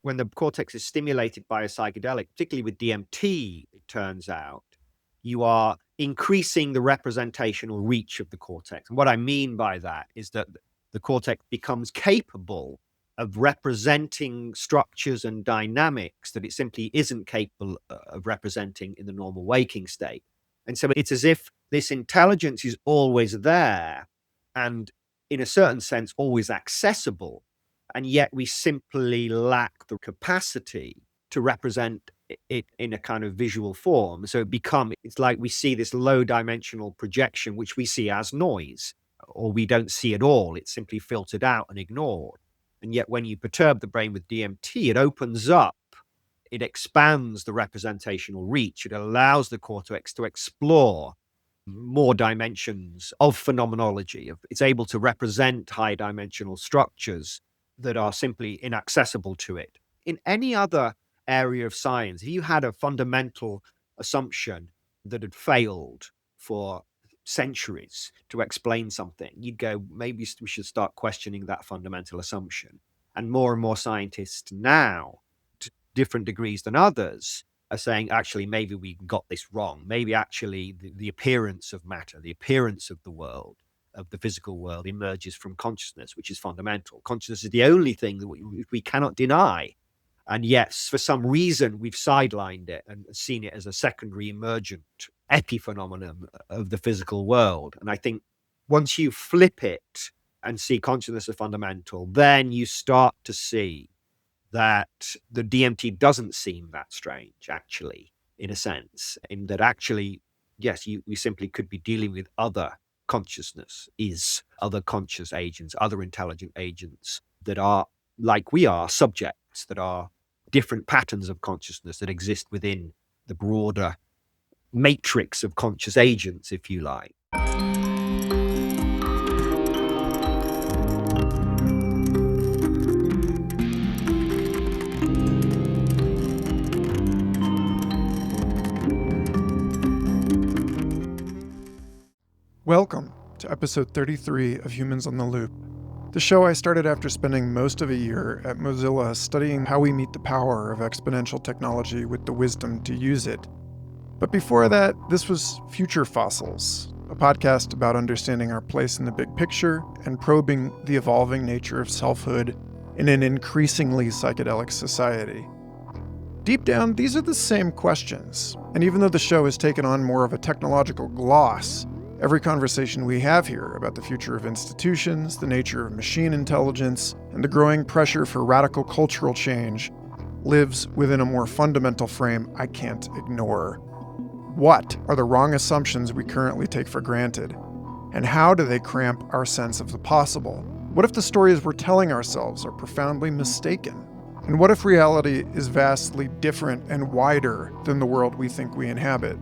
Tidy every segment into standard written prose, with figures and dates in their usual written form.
when the cortex is stimulated by a psychedelic, particularly with DMT, it turns out, you are increasing the representational reach of the cortex. And what I mean by that is that the cortex becomes capable of representing structures and dynamics that it simply isn't capable of representing in the normal waking state. And so it's as if this intelligence is always there and, in a certain sense, always accessible. And yet we simply lack the capacity to represent it in a kind of visual form. So it's like we see this low dimensional projection, which we see as noise, or we don't see at all. It's simply filtered out and ignored. And yet when you perturb the brain with DMT, it opens up, it expands the representational reach. It allows the cortex to explore more dimensions of phenomenology. It's able to represent high dimensional structures that are simply inaccessible to it. In any other area of science, if you had a fundamental assumption that had failed for centuries to explain something, you'd go, maybe we should start questioning that fundamental assumption. And more scientists now, to different degrees than others, are saying, actually, maybe we got this wrong. Maybe actually the appearance of matter, the appearance of the world, of the physical world, emerges from consciousness, which is fundamental. Consciousness is the only thing that we cannot deny. And yes, for some reason, we've sidelined it and seen it as a secondary emergent epiphenomenon of the physical world. And I think once you flip it and see consciousness as fundamental, then you start to see that the DMT doesn't seem that strange, actually, in a sense, in that actually, yes, we simply could be dealing with other consciousness, other conscious agents, other intelligent agents that are, like we are, subjects, that are different patterns of consciousness that exist within the broader matrix of conscious agents, if you like. Welcome to episode 33 of Humans on the Loop, the show I started after spending most of a year at Mozilla studying how we meet the power of exponential technology with the wisdom to use it. But before that, this was Future Fossils, a podcast about understanding our place in the big picture and probing the evolving nature of selfhood in an increasingly psychedelic society. Deep down, these are the same questions, and even though the show has taken on more of a technological gloss, every conversation we have here about the future of institutions, the nature of machine intelligence, and the growing pressure for radical cultural change lives within a more fundamental frame I can't ignore. What are the wrong assumptions we currently take for granted? And how do they cramp our sense of the possible? What if the stories we're telling ourselves are profoundly mistaken? And what if reality is vastly different and wider than the world we think we inhabit?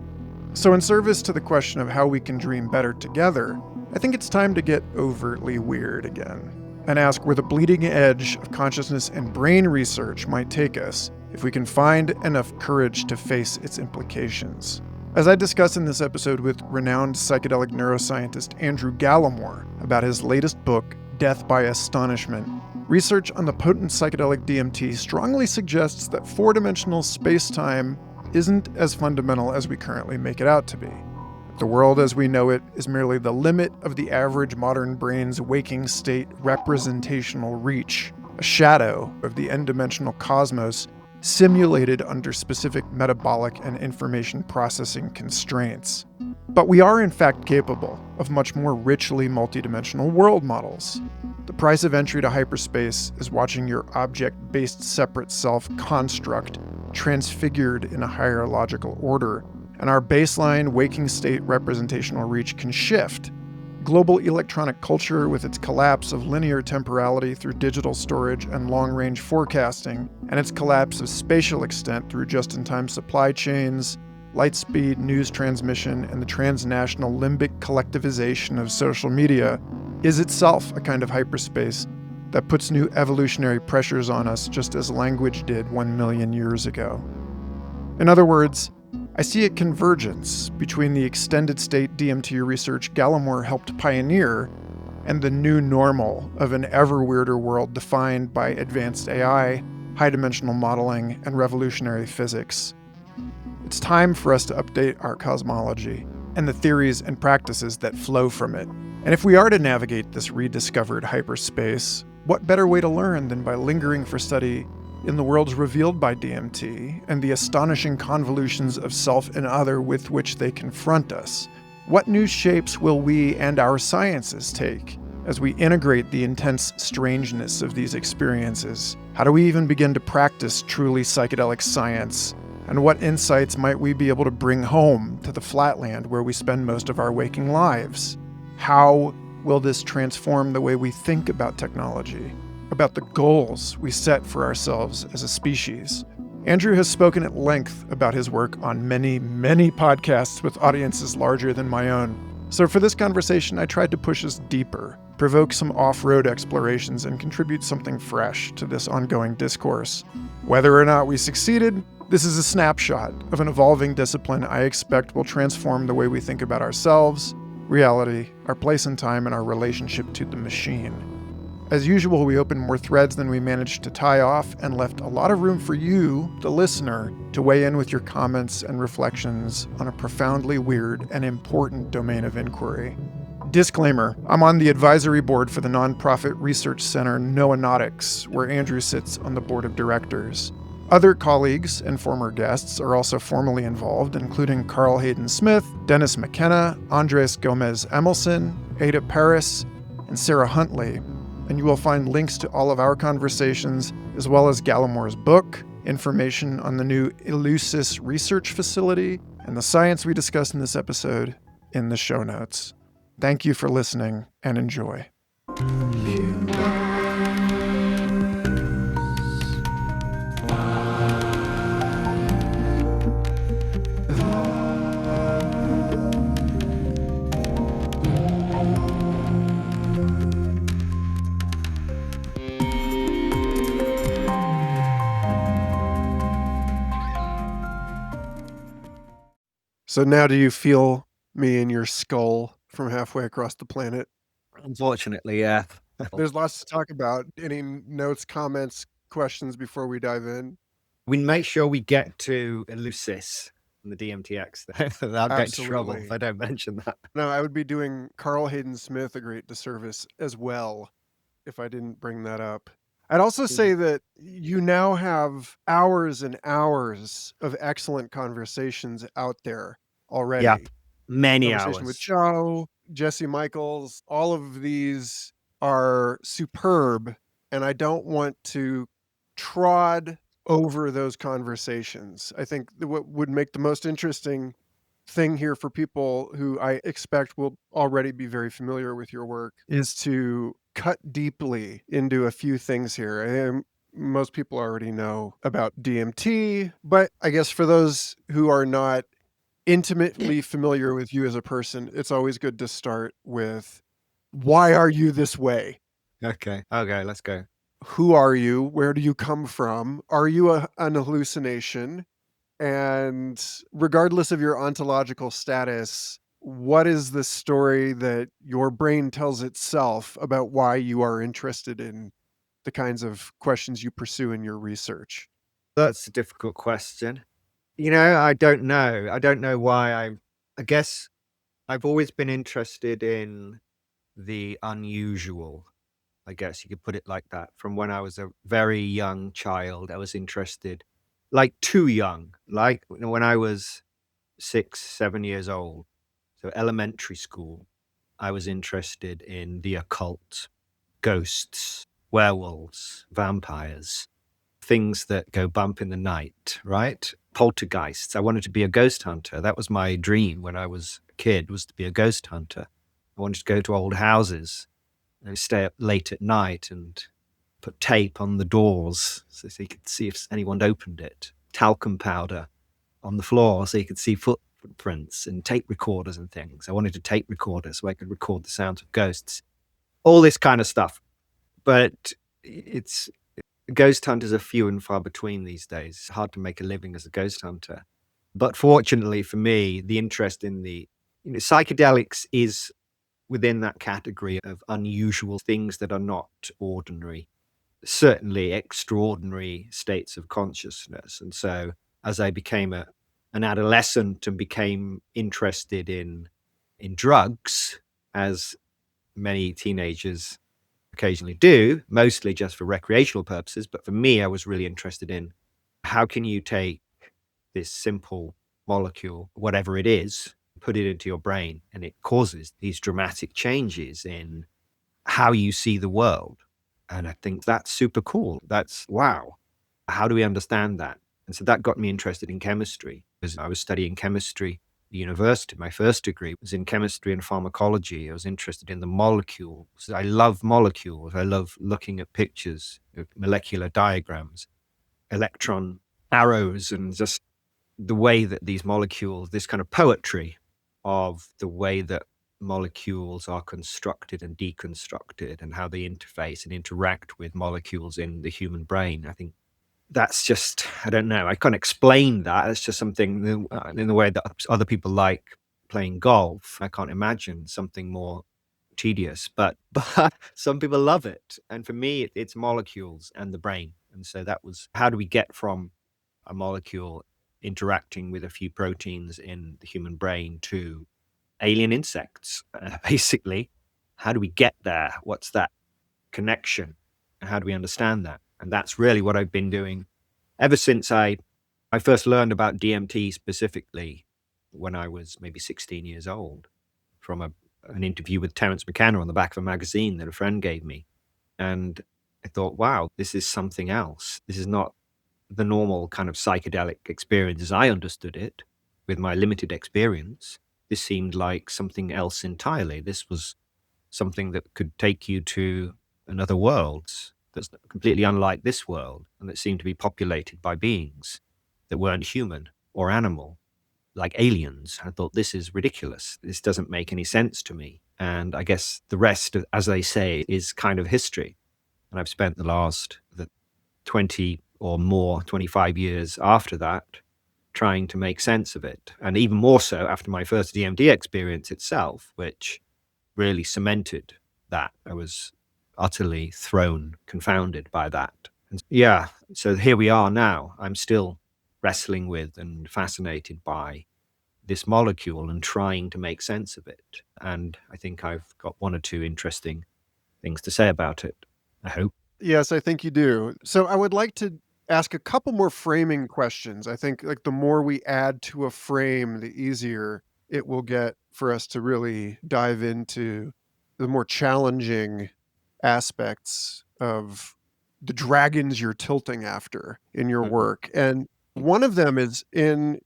So in service to the question of how we can dream better together, I think it's time to get overtly weird again and ask where the bleeding edge of consciousness and brain research might take us if we can find enough courage to face its implications. As I discuss in this episode with renowned psychedelic neuroscientist Andrew Gallimore about his latest book, Death by Astonishment, research on the potent psychedelic DMT strongly suggests that four-dimensional space-time isn't as fundamental as we currently make it out to be. The world as we know it is merely the limit of the average modern brain's waking state representational reach, a shadow of the n-dimensional cosmos simulated under specific metabolic and information processing constraints. But we are in fact capable of much more richly multidimensional world models. The price of entry to hyperspace is watching your object-based separate self construct transfigured in a higher logical order, and our baseline waking state representational reach can shift. Global electronic culture, with its collapse of linear temporality through digital storage and long-range forecasting, and its collapse of spatial extent through just-in-time supply chains, light speed news transmission, and the transnational limbic collectivization of social media, is itself a kind of hyperspace that puts new evolutionary pressures on us just as language did 1 million years ago. In other words, I see a convergence between the extended state DMT research Gallimore helped pioneer and the new normal of an ever weirder world defined by advanced AI, high-dimensional modeling, and revolutionary physics. It's time for us to update our cosmology and the theories and practices that flow from it. And if we are to navigate this rediscovered hyperspace, what better way to learn than by lingering for study in the worlds revealed by DMT and the astonishing convolutions of self and other with which they confront us? What new shapes will we and our sciences take as we integrate the intense strangeness of these experiences? How do we even begin to practice truly psychedelic science? And what insights might we be able to bring home to the Flatland where we spend most of our waking lives? How will this transform the way we think about technology, about the goals we set for ourselves as a species? Andrew has spoken at length about his work on many, many podcasts with audiences larger than my own. So for this conversation, I tried to push us deeper, provoke some off-road explorations, and contribute something fresh to this ongoing discourse. Whether or not we succeeded, this is a snapshot of an evolving discipline I expect will transform the way we think about ourselves, reality, our place in time, and our relationship to the machine. As usual, we opened more threads than we managed to tie off and left a lot of room for you, the listener, to weigh in with your comments and reflections on a profoundly weird and important domain of inquiry. Disclaimer, I'm on the advisory board for the nonprofit research center Neuroscience, where Andrew sits on the board of directors. Other colleagues and former guests are also formally involved, including Carl Hayden Smith, Dennis McKenna, Andres Gomez Emelson, Ada Paris, and Sarah Huntley. And you will find links to all of our conversations, as well as Gallimore's book, information on the new Eleusis research facility, and the science we discussed in this episode in the show notes. Thank you for listening, and enjoy. So now do you feel me in your skull from halfway across the planet? Unfortunately, yeah. There's lots to talk about. Any notes, comments, questions before we dive in? We make sure we get to Eleusis and the DMTx. I'll get into trouble if I don't mention that. No, I would be doing Carl Hayden Smith a great disservice as well if I didn't bring that up. I'd also say that you now have hours and hours of excellent conversations out there already. Yeah, many Conversation hours. with Joe, Jesse Michaels, all of these are superb, and I don't want to trod over those conversations. I think what would make the most interesting thing here for people who I expect will already be very familiar with your work is to cut deeply into a few things here. Most people already know about DMT, but I guess for those who are not intimately familiar with you as a person, it's always good to start with, why are you this way? Okay, let's go. Who are you? Where do you come from? Are you an hallucination? And regardless of your ontological status, what is the story that your brain tells itself about why you are interested in the kinds of questions you pursue in your research? That's a difficult question. I don't know. I don't know why I guess I've always been interested in the unusual. I guess you could put it like that. From when I was a very young child, I was interested, like too young, like when I was 6, 7 years old. So elementary school, I was interested in the occult, ghosts, werewolves, vampires, things that go bump in the night, right? Poltergeists. I wanted to be a ghost hunter. That was my dream when I was a kid, was to be a ghost hunter. I wanted to go to old houses and stay up late at night and put tape on the doors so you could see if anyone opened it. Talcum powder on the floor so you could see footprints, and tape recorders and things. I wanted a tape recorder so I could record the sounds of ghosts. All this kind of stuff. But ghost hunters are few and far between these days. It's hard to make a living as a ghost hunter. But fortunately for me, the interest in the psychedelics is within that category of unusual things that are not ordinary. certainly extraordinary states of consciousness. And so as I became an adolescent and became interested in drugs, as many teenagers occasionally do, mostly just for recreational purposes. But for me, I was really interested in how can you take this simple molecule, whatever it is, put it into your brain, and it causes these dramatic changes in how you see the world. And I think that's super cool. That's wow. How do we understand that? And so that got me interested in chemistry because I was studying chemistry at the university. My first degree was in chemistry and pharmacology. I was interested in the molecules. I love molecules. I love looking at pictures, molecular diagrams, electron arrows, and just the way that these molecules, this kind of poetry of the way that molecules are constructed and deconstructed and how they interface and interact with molecules in the human brain. I think that's just, I don't know, I can't explain that. It's just something in the way that other people like playing golf. I can't imagine something more tedious, but some people love it. And for me, it's molecules and the brain. And so that was, how do we get from a molecule interacting with a few proteins in the human brain to alien insects, basically? How do we get there? What's that connection? And how do we understand that? And that's really what I've been doing ever since I first learned about DMT specifically when I was maybe 16 years old from an interview with Terence McKenna on the back of a magazine that a friend gave me. And I thought, wow, this is something else. This is not the normal kind of psychedelic experience as I understood it with my limited experience. This seemed like something else entirely. This was something that could take you to another world that's completely unlike this world and that seemed to be populated by beings that weren't human or animal, like aliens. I thought, this is ridiculous. This doesn't make any sense to me. And I guess the rest, as they say, is kind of history. And I've spent the 20 or more, 25 years after that, trying to make sense of it. And even more so after my first DMT experience itself, which really cemented that. I was utterly thrown, confounded by that. And yeah, so here we are now. I'm still wrestling with and fascinated by this molecule and trying to make sense of it. And I think I've got one or two interesting things to say about it, I hope. Yes, I think you do. So I would like to ask a couple more framing questions. I think like the more we add to a frame, the easier it will get for us to really dive into the more challenging aspects of the dragons you're tilting after in your work. And one of them is in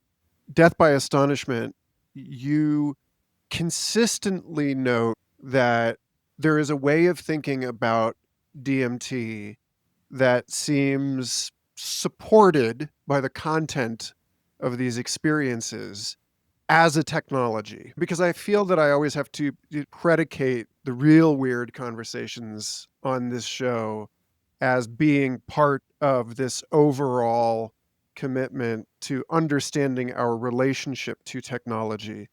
Death by Astonishment, you consistently note that there is a way of thinking about DMT that seems supported by the content of these experiences as a technology. Because I feel that I always have to predicate the real weird conversations on this show as being part of this overall commitment to understanding our relationship to technology.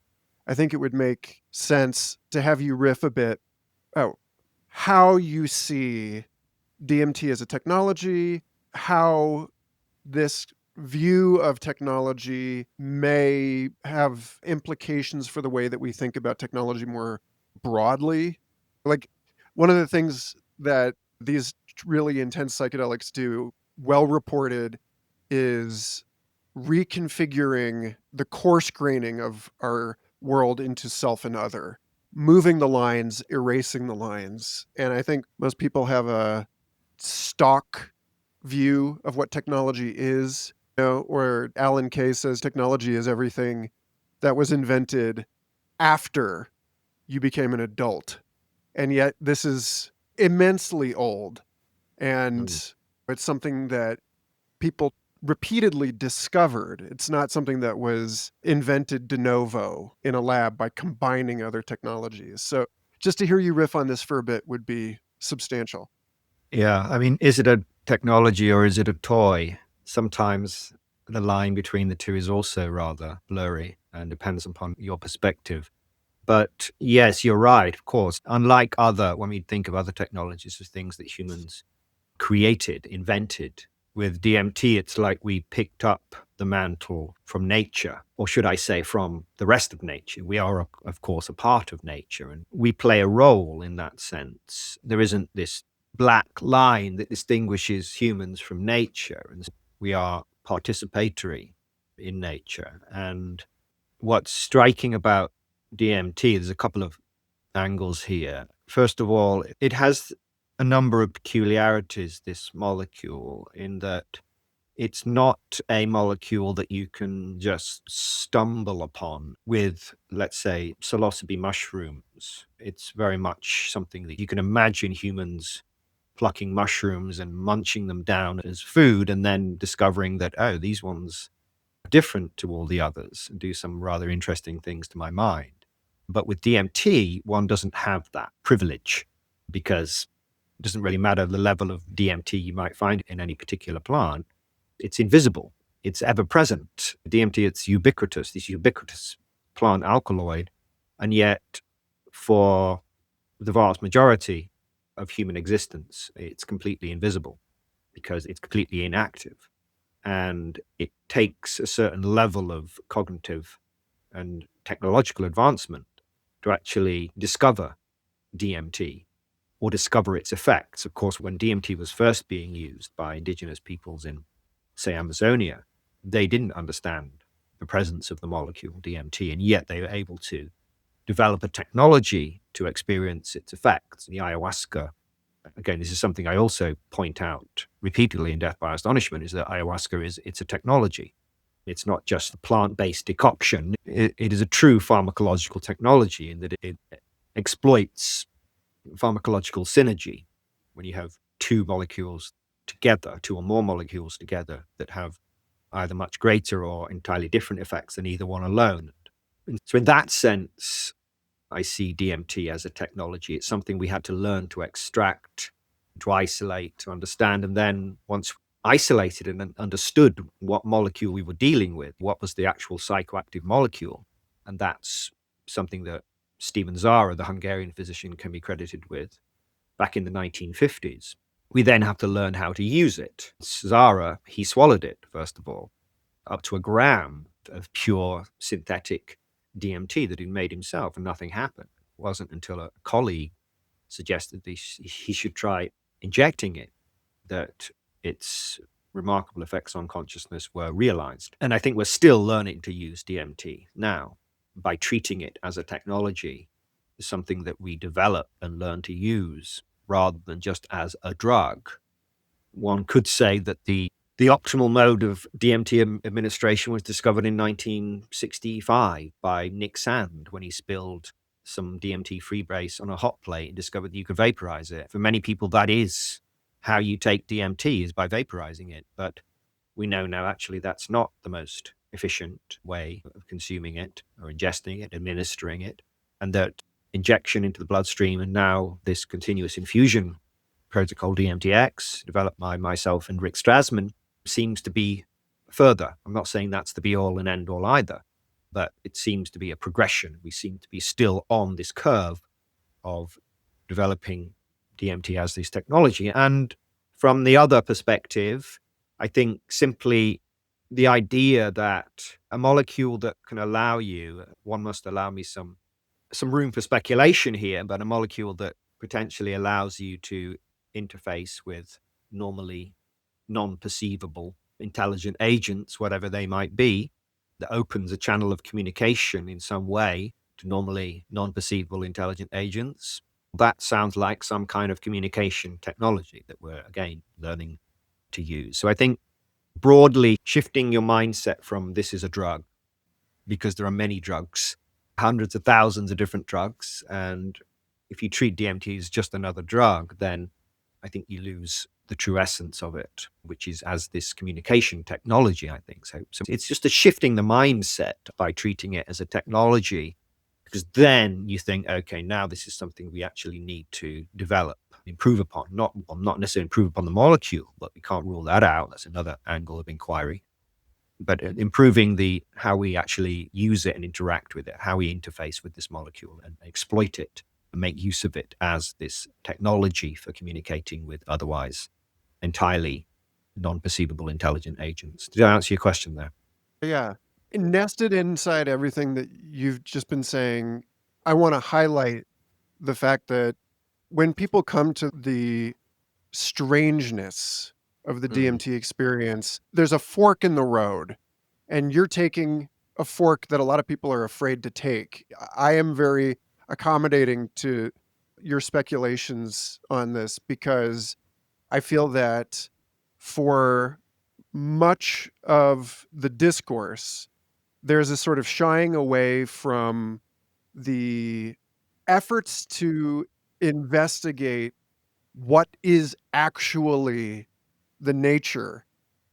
I think it would make sense to have you riff a bit about how you see DMT as a technology, how this view of technology may have implications for the way that we think about technology more broadly. Like, one of the things that these really intense psychedelics do, well reported, is reconfiguring the coarse graining of our world into self and other, moving the lines, erasing the lines. And I think most people have a stock view of what technology is, where Alan Kay says technology is everything that was invented after you became an adult. And yet this is immensely old. And it's something that people repeatedly discovered. It's not something that was invented de novo in a lab by combining other technologies. So just to hear you riff on this for a bit would be substantial. Yeah, I mean, is it a technology or is it a toy? Sometimes the line between the two is also rather blurry and depends upon your perspective. But yes, you're right, of course. Unlike when we think of other technologies as things that humans created, invented. With DMT, it's like we picked up the mantle from nature, or should I say from the rest of nature. We are, of course, a part of nature, and we play a role in that sense. There isn't this black line that distinguishes humans from nature, and we are participatory in nature. And what's striking about DMT, there's a couple of angles here. First of all, it has a number of peculiarities, this molecule, in that it's not a molecule that you can just stumble upon with, let's say, psilocybe mushrooms. It's very much something that you can imagine humans plucking mushrooms and munching them down as food and then discovering that, oh, these ones are different to all the others and do some rather interesting things to my mind. But with DMT, one doesn't have that privilege because it doesn't really matter the level of DMT you might find in any particular plant. It's invisible. It's ever present. DMT, it's ubiquitous, this ubiquitous plant alkaloid. And yet, for the vast majority of human existence, it's completely invisible because it's completely inactive. And it takes a certain level of cognitive and technological advancement to actually discover DMT or discover its effects. Of course, when DMT was first being used by indigenous peoples in, say, Amazonia, they didn't understand the presence of the molecule DMT, and yet they were able to develop a technology to experience its effects. The ayahuasca, again, this is something I also point out repeatedly in Death by Astonishment, is that ayahuasca it's a technology. It's not just a plant-based decoction. It is a true pharmacological technology in that it exploits pharmacological synergy when you have two molecules together, two or more molecules together that have either much greater or entirely different effects than either one alone. And so in that sense, I see DMT as a technology. It's something we had to learn to extract, to isolate, to understand. And then once isolated and understood what molecule we were dealing with, what was the actual psychoactive molecule, and that's something that Stephen Zara, the Hungarian physician, can be credited with back in the 1950s. We then have to learn how to use it. Zara, he swallowed it, first of all, up to a gram of pure synthetic DMT that he'd made himself, and nothing happened. It wasn't until a colleague suggested he should try injecting it that its remarkable effects on consciousness were realized. And I think we're still learning to use DMT now by treating it as a technology, something that we develop and learn to use rather than just as a drug. One could say that the optimal mode of DMT administration was discovered in 1965 by Nick Sand when he spilled some DMT freebase on a hot plate and discovered that you could vaporize it. For many people, that is how you take DMT, is by vaporizing it. But we know now actually that's not the most efficient way of consuming it or ingesting it, administering it, and that injection into the bloodstream and now this continuous infusion protocol DMTx, developed by myself and Rick Strassman, seems to be further. I'm not saying that's the be-all and end-all either, but it seems to be a progression. We seem to be still on this curve of developing DMT as this technology. And from the other perspective, I think simply the idea that a molecule that can allow you, one must allow me some room for speculation here, but a molecule that potentially allows you to interface with normally non-perceivable intelligent agents, whatever they might be, that opens a channel of communication in some way to normally non-perceivable intelligent agents. That sounds like some kind of communication technology that we're, again, learning to use. So I think broadly shifting your mindset from this is a drug, because there are many drugs, hundreds of thousands of different drugs. And if you treat DMT as just another drug, then I think you lose the true essence of it, which is as this communication technology, I think. So it's just a shifting the mindset by treating it as a technology, because then you think, okay, now this is something we actually need to develop, improve upon, not necessarily improve upon the molecule, but we can't rule that out. That's another angle of inquiry. But improving how we actually use it and interact with it, how we interface with this molecule and exploit it and make use of it as this technology for communicating with otherwise entirely non-perceivable intelligent agents. Did I answer your question there? Yeah. Nested inside everything that you've just been saying, I want to highlight the fact that when people come to the strangeness of the DMT experience, there's a fork in the road, and you're taking a fork that a lot of people are afraid to take. I am very accommodating to your speculations on this because I feel that for much of the discourse, there's a sort of shying away from the efforts to investigate what is actually the nature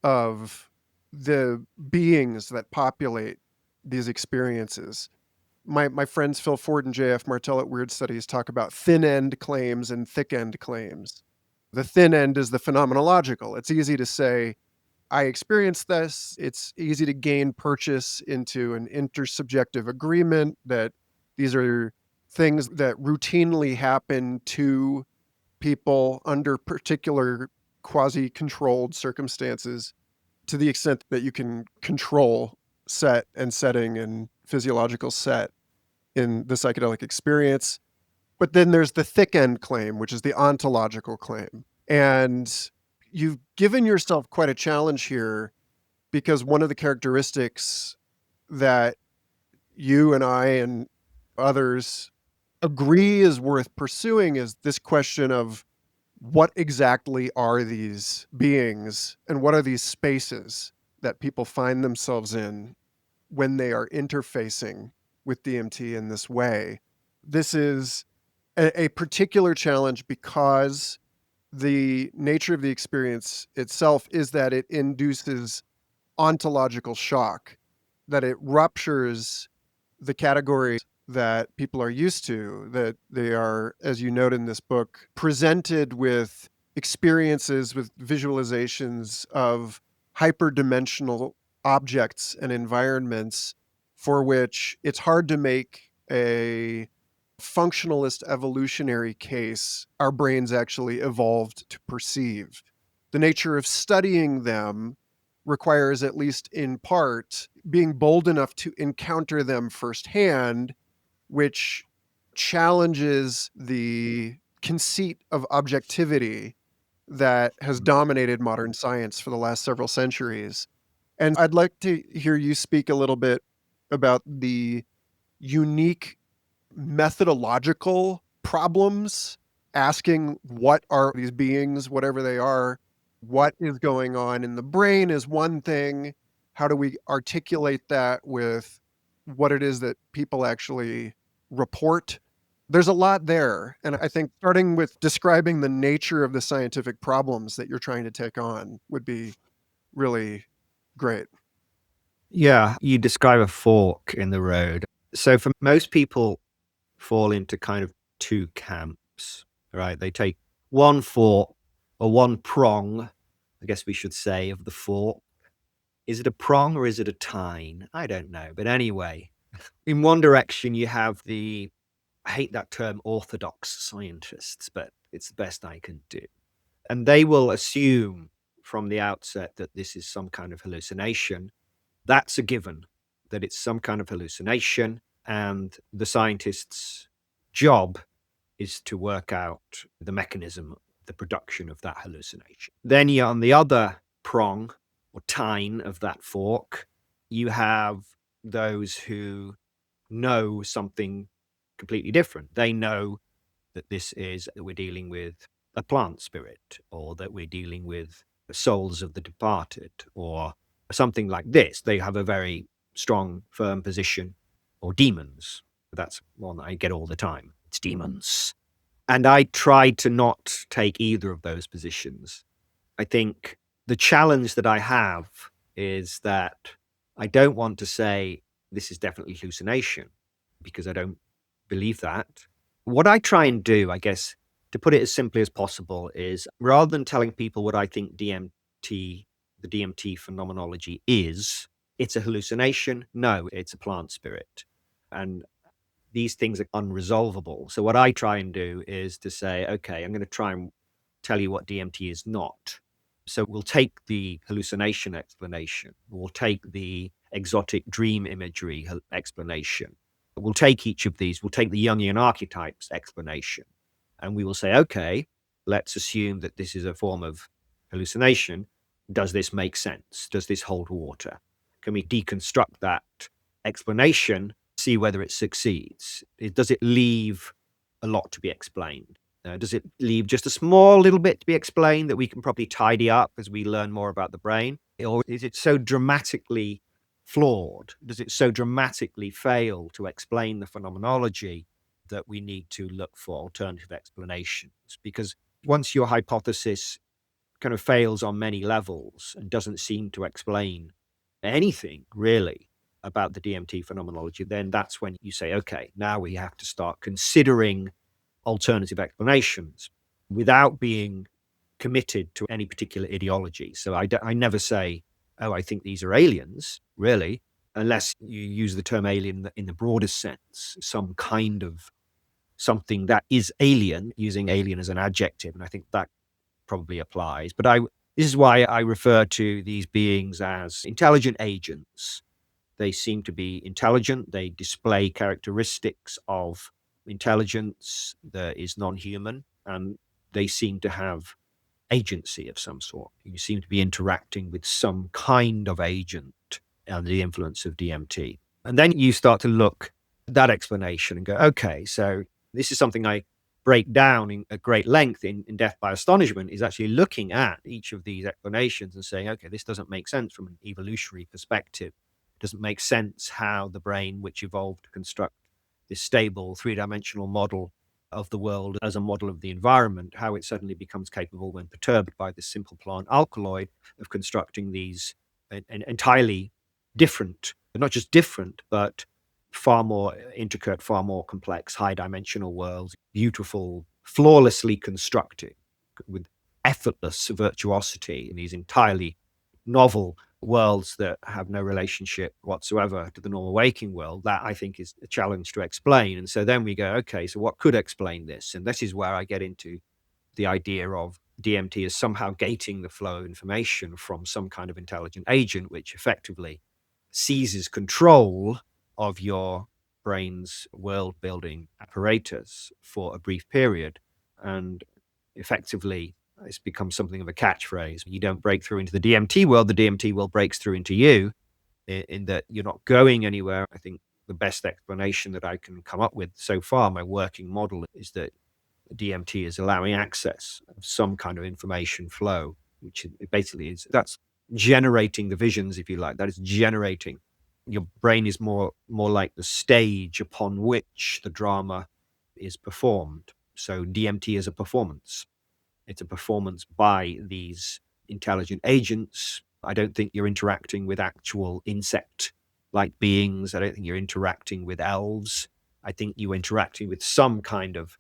of the beings that populate these experiences. My friends Phil Ford and J.F. Martell at Weird Studies talk about thin end claims and thick end claims. The thin end is the phenomenological. It's easy to say, I experienced this. It's easy to gain purchase into an intersubjective agreement that these are things that routinely happen to people under particular quasi controlled circumstances to the extent that you can control set and setting and physiological set in the psychedelic experience. But then there's the thick end claim, which is the ontological claim. And you've given yourself quite a challenge here because one of the characteristics that you and I and others agree is worth pursuing is this question of what exactly are these beings and what are these spaces that people find themselves in when they are interfacing with DMT in this way. This is a particular challenge because the nature of the experience itself is that it induces ontological shock, that it ruptures the categories that people are used to, that they are, as you note in this book, presented with experiences, with visualizations of hyperdimensional objects and environments for which it's hard to make a functionalist evolutionary case our brains actually evolved to perceive. The nature of studying them requires, at least in part, being bold enough to encounter them firsthand, which challenges the conceit of objectivity that has dominated modern science for the last several centuries. And I'd like to hear you speak a little bit about the unique methodological problems, asking what are these beings, whatever they are, what is going on in the brain is one thing. How do we articulate that with what it is that people actually report? There's a lot there. And I think starting with describing the nature of the scientific problems that you're trying to take on would be really great. Yeah, you describe a fork in the road. So for most people fall into kind of two camps, right? They take one fork or one prong, I guess we should say, of the fork. Is it a prong or is it a tine? I don't know. But anyway, in one direction, you have the, I hate that term, orthodox scientists, but it's the best I can do. And they will assume from the outset that this is some kind of hallucination. That's a given, that it's some kind of hallucination. And the scientist's job is to work out the mechanism, the production of that hallucination. Then you're on the other prong or tine of that fork, you have those who know something completely different. They know that that we're dealing with a plant spirit, or that we're dealing with the souls of the departed, or something like this. They have a very strong, firm position, or demons. That's one that I get all the time. It's demons. And I try to not take either of those positions. I think the challenge that I have is that I don't want to say this is definitely hallucination, because I don't believe that. What I try and do, I guess, to put it as simply as possible, is rather than telling people what I think the DMT phenomenology is, it's a hallucination. No, it's a plant spirit. And these things are unresolvable. So what I try and do is to say, okay, I'm going to try and tell you what DMT is not. So we'll take the hallucination explanation, we'll take the exotic dream imagery explanation, we'll take each of these, we'll take the Jungian archetypes explanation, and we will say, okay, let's assume that this is a form of hallucination. Does this make sense? Does this hold water? Can we deconstruct that explanation, see whether it succeeds? Does it leave a lot to be explained? Does it leave just a small little bit to be explained that we can probably tidy up as we learn more about the brain? Or is it so dramatically flawed? Does it so dramatically fail to explain the phenomenology that we need to look for alternative explanations? Because once your hypothesis kind of fails on many levels and doesn't seem to explain anything really about the DMT phenomenology, then that's when you say, okay, now we have to start considering alternative explanations without being committed to any particular ideology. So I never say, oh, I think these are aliens, really, unless you use the term alien in the broadest sense, some kind of something that is alien, using alien as an adjective. And I think that probably applies. But this is why I refer to these beings as intelligent agents. They seem to be intelligent. They display characteristics of intelligence that is non-human, and they seem to have agency of some sort. You seem to be interacting with some kind of agent under the influence of DMT. And then you start to look at that explanation and go, okay, so this is something I break down at great length in Death by Astonishment, is actually looking at each of these explanations and saying, okay, this doesn't make sense from an evolutionary perspective. It doesn't make sense how the brain, which evolved to construct this stable three-dimensional model of the world as a model of the environment, how it suddenly becomes capable, when perturbed by this simple plant alkaloid, of constructing these entirely different, not just different, but far more intricate, far more complex, high-dimensional worlds, beautiful, flawlessly constructed, with effortless virtuosity in these entirely novel worlds that have no relationship whatsoever to the normal waking world. That, I think, is a challenge to explain. And so then we go, okay, so what could explain this? And this is where I get into the idea of DMT as somehow gating the flow of information from some kind of intelligent agent, which effectively seizes control of your brain's world-building apparatus for a brief period. And effectively, it's become something of a catchphrase. You don't break through into the DMT world, the DMT world breaks through into you, in that you're not going anywhere. I think the best explanation that I can come up with so far, my working model, is that DMT is allowing access of some kind of information flow, which it basically is, that's generating the visions, if you like. That is generating. Your brain is more like the stage upon which the drama is performed. So DMT is a performance. It's a performance by these intelligent agents. I don't think you're interacting with actual insect-like beings. I don't think you're interacting with elves. I think you're interacting with some kind of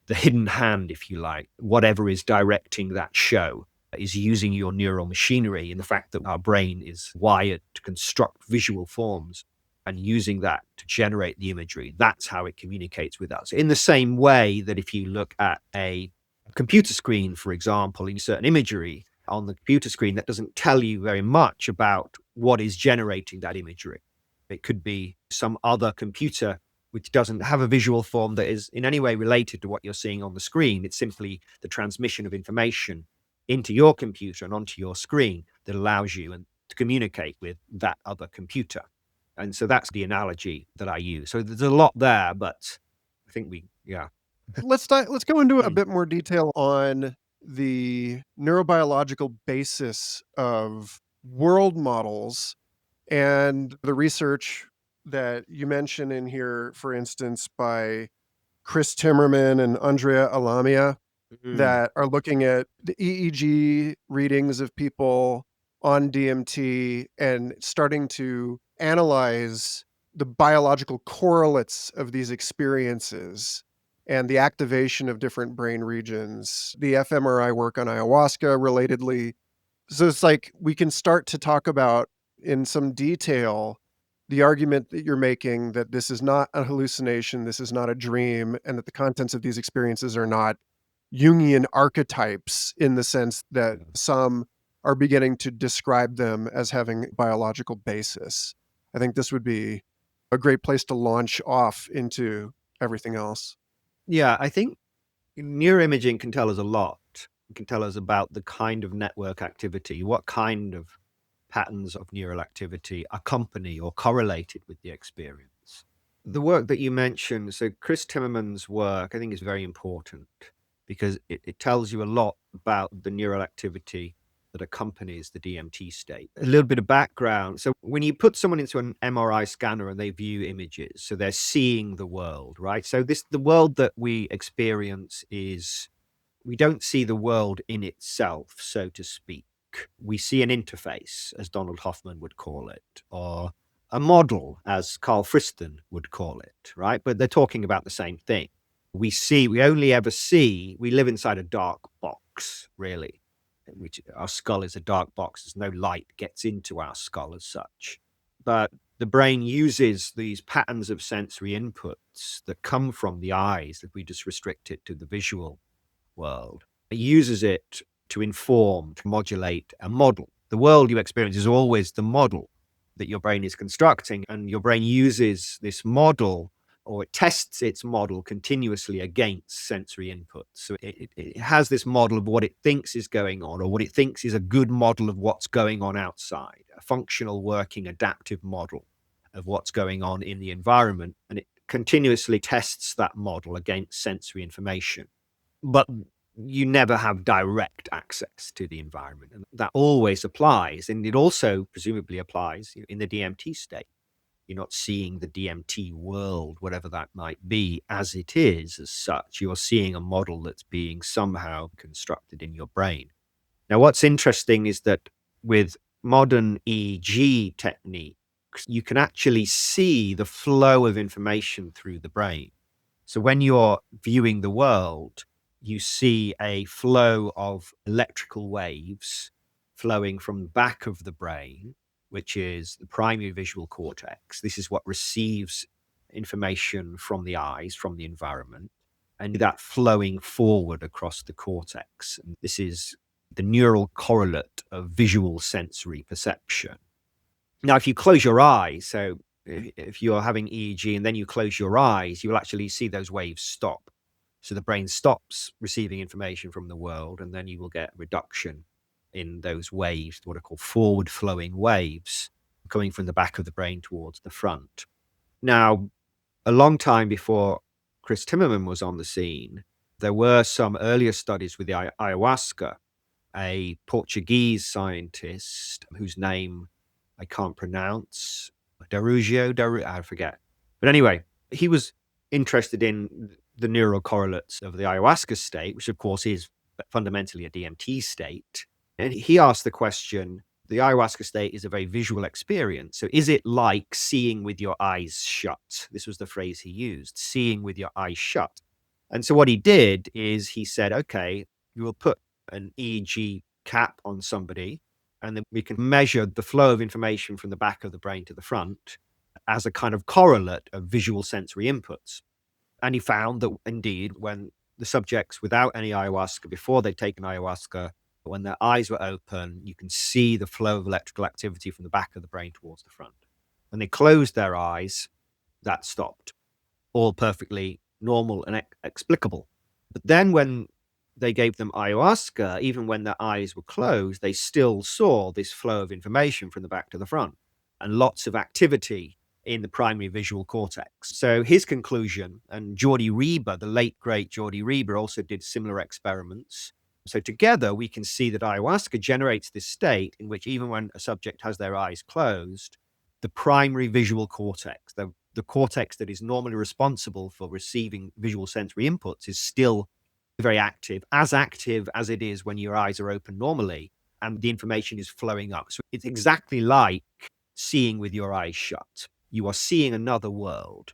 the hidden hand, if you like. Whatever is directing that show is using your neural machinery, and the fact that our brain is wired to construct visual forms and using that to generate the imagery. That's how it communicates with us. In the same way that if you look at a computer screen, for example, in certain imagery on the computer screen, that doesn't tell you very much about what is generating that imagery. It could be some other computer which doesn't have a visual form that is in any way related to what you're seeing on the screen. It's simply the transmission of information into your computer and onto your screen that allows you to communicate with that other computer. And so that's the analogy that I use. So there's a lot there, but I think Let's go into a bit more detail on the neurobiological basis of world models and the research that you mention in here, for instance, by Chris Timmerman and Andrea Alamia, that are looking at the EEG readings of people on DMT and starting to analyze the biological correlates of these experiences and the activation of different brain regions, the fMRI work on ayahuasca relatedly. So it's like we can start to talk about in some detail the argument that you're making that this is not a hallucination, this is not a dream, and that the contents of these experiences are not Jungian archetypes in the sense that some are beginning to describe them as having biological basis. I think this would be a great place to launch off into everything else. Yeah, I think neuroimaging can tell us a lot. It can tell us about the kind of network activity, what kind of patterns of neural activity accompany or correlated with the experience. The work that you mentioned, so Chris Timmerman's work, I think is very important because it tells you a lot about the neural activity that accompanies the DMT state. A little bit of background. So when you put someone into an MRI scanner and they view images, so they're seeing the world, right? So the world that we experience is, we don't see the world in itself, so to speak. We see an interface, as Donald Hoffman would call it, or a model, as Carl Friston would call it, right? But they're talking about the same thing. We only ever see, we live inside a dark box, really, which our skull is a dark box. There's no light gets into our skull as such. But the brain uses these patterns of sensory inputs that come from the eyes, if we just restrict it to the visual world. It uses it to inform, to modulate a model. The world you experience is always the model that your brain is constructing, and your brain uses this model, or it tests its model continuously against sensory inputs. So it has this model of what it thinks is going on, or what it thinks is a good model of what's going on outside, a functional, working, adaptive model of what's going on in the environment. And it continuously tests that model against sensory information. But you never have direct access to the environment. And that always applies. And it also presumably applies in the DMT state. You're not seeing the DMT world, whatever that might be, as it is, as such. You're seeing a model that's being somehow constructed in your brain. Now, what's interesting is that with modern EEG techniques, you can actually see the flow of information through the brain. So when you're viewing the world, you see a flow of electrical waves flowing from the back of the brain, which is the primary visual cortex. This is what receives information from the eyes, from the environment, and that flowing forward across the cortex. And this is the neural correlate of visual sensory perception. Now, if you close your eyes, so if you're having EEG and then you close your eyes, you will actually see those waves stop. So the brain stops receiving information from the world, and then you will get a reduction in those waves, what are called forward flowing waves, coming from the back of the brain towards the front. Now, a long time before Chris Timmerman was on the scene, there were some earlier studies with the ayahuasca. A Portuguese scientist whose name I can't pronounce, I forget. But anyway, he was interested in the neural correlates of the ayahuasca state, which of course is fundamentally a DMT state. And he asked the question, the ayahuasca state is a very visual experience. So is it like seeing with your eyes shut? This was the phrase he used, seeing with your eyes shut. And so what he did is he said, okay, you will put an EEG cap on somebody, and then we can measure the flow of information from the back of the brain to the front as a kind of correlate of visual sensory inputs. And he found that indeed, when the subjects without any ayahuasca, before they'd taken ayahuasca, when their eyes were open, you can see the flow of electrical activity from the back of the brain towards the front. When they closed their eyes, that stopped. All perfectly normal and explicable. But then when they gave them ayahuasca, even when their eyes were closed, they still saw this flow of information from the back to the front and lots of activity in the primary visual cortex. So his conclusion, and Jordi Rieber, the late great Jordi Rieber, also did similar experiments. So together we can see that ayahuasca generates this state in which even when a subject has their eyes closed, the primary visual cortex, the cortex that is normally responsible for receiving visual sensory inputs, is still very active as it is when your eyes are open normally, and the information is flowing up. So it's exactly like seeing with your eyes shut. You are seeing another world.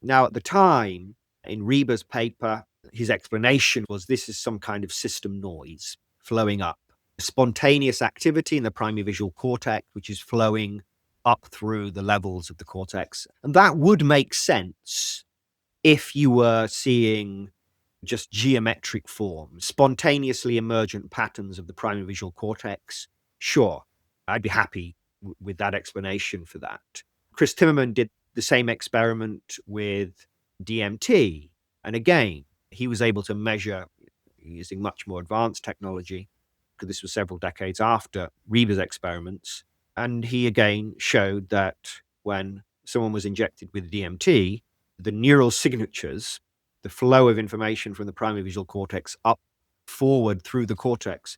Now, at the time, in Rieber's paper, his explanation was this is some kind of system noise flowing up. Spontaneous activity in the primary visual cortex, which is flowing up through the levels of the cortex. And that would make sense if you were seeing just geometric forms, spontaneously emergent patterns of the primary visual cortex, Sure, I'd be happy with that explanation for that. Chris Timmerman did the same experiment with DMT. And again, he was able to measure using much more advanced technology, because this was several decades after Reber's experiments. And he again showed that when someone was injected with DMT, the neural signatures, the flow of information from the primary visual cortex up forward through the cortex,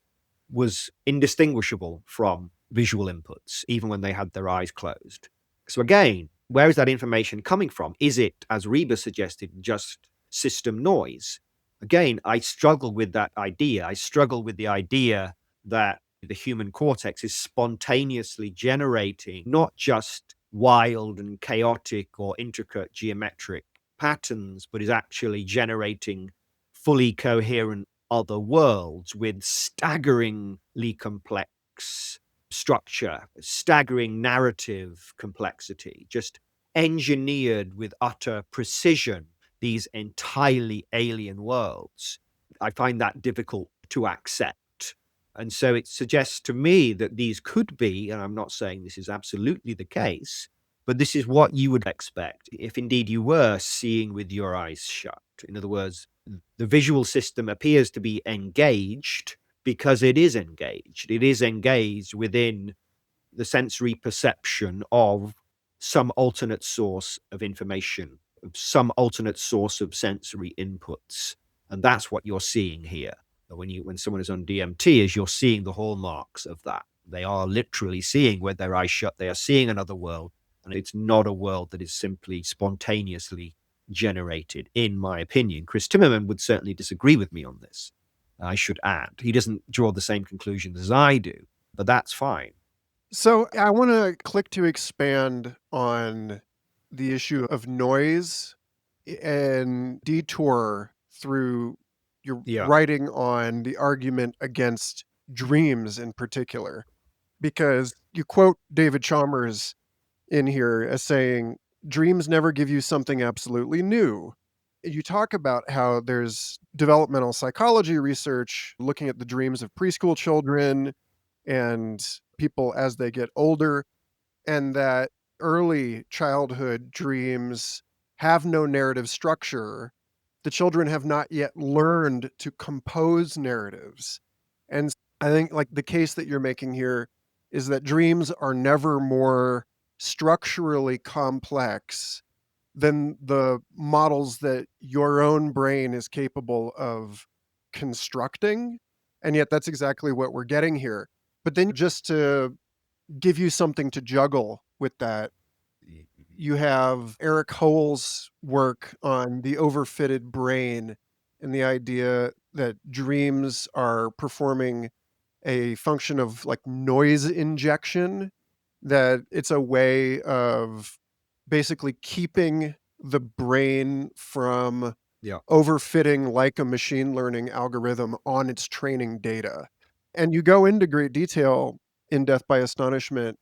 was indistinguishable from visual inputs, even when they had their eyes closed. So again, where is that information coming from? Is it, as Reber suggested, just system noise? Again, I struggle with that idea. I struggle with the idea that the human cortex is spontaneously generating not just wild and chaotic or intricate geometric patterns, but is actually generating fully coherent other worlds with staggeringly complex structure, staggering narrative complexity, just engineered with utter precision, these entirely alien worlds. I find that difficult to accept. And so it suggests to me that these could be, and I'm not saying this is absolutely the case, but this is what you would expect if indeed you were seeing with your eyes shut. In other words, the visual system appears to be engaged because it is engaged. It is engaged within the sensory perception of some alternate source of information, some alternate source of sensory inputs. And that's what you're seeing here. When someone is on DMT, is you're seeing the hallmarks of that. They are literally seeing, with their eyes shut, they are seeing another world. And it's not a world that is simply spontaneously generated, in my opinion. Chris Timmerman would certainly disagree with me on this, I should add. He doesn't draw the same conclusions as I do, but that's fine. So I want to click to expand on the issue of noise and detour through your Yeah. writing on the argument against dreams in particular, because you quote David Chalmers in here as saying, dreams never give you something absolutely new. You talk about how there's developmental psychology research looking at the dreams of preschool children and people as they get older, and that early childhood dreams have no narrative structure. The children have not yet learned to compose narratives. And I think like the case that you're making here is that dreams are never more structurally complex than the models that your own brain is capable of constructing. And yet that's exactly what we're getting here. But then just to give you something to juggle with that, you have Eric Hole's work on the overfitted brain and the idea that dreams are performing a function of like noise injection, that it's a way of basically keeping the brain from Yeah. overfitting like a machine learning algorithm on its training data. And you go into great detail in Death by Astonishment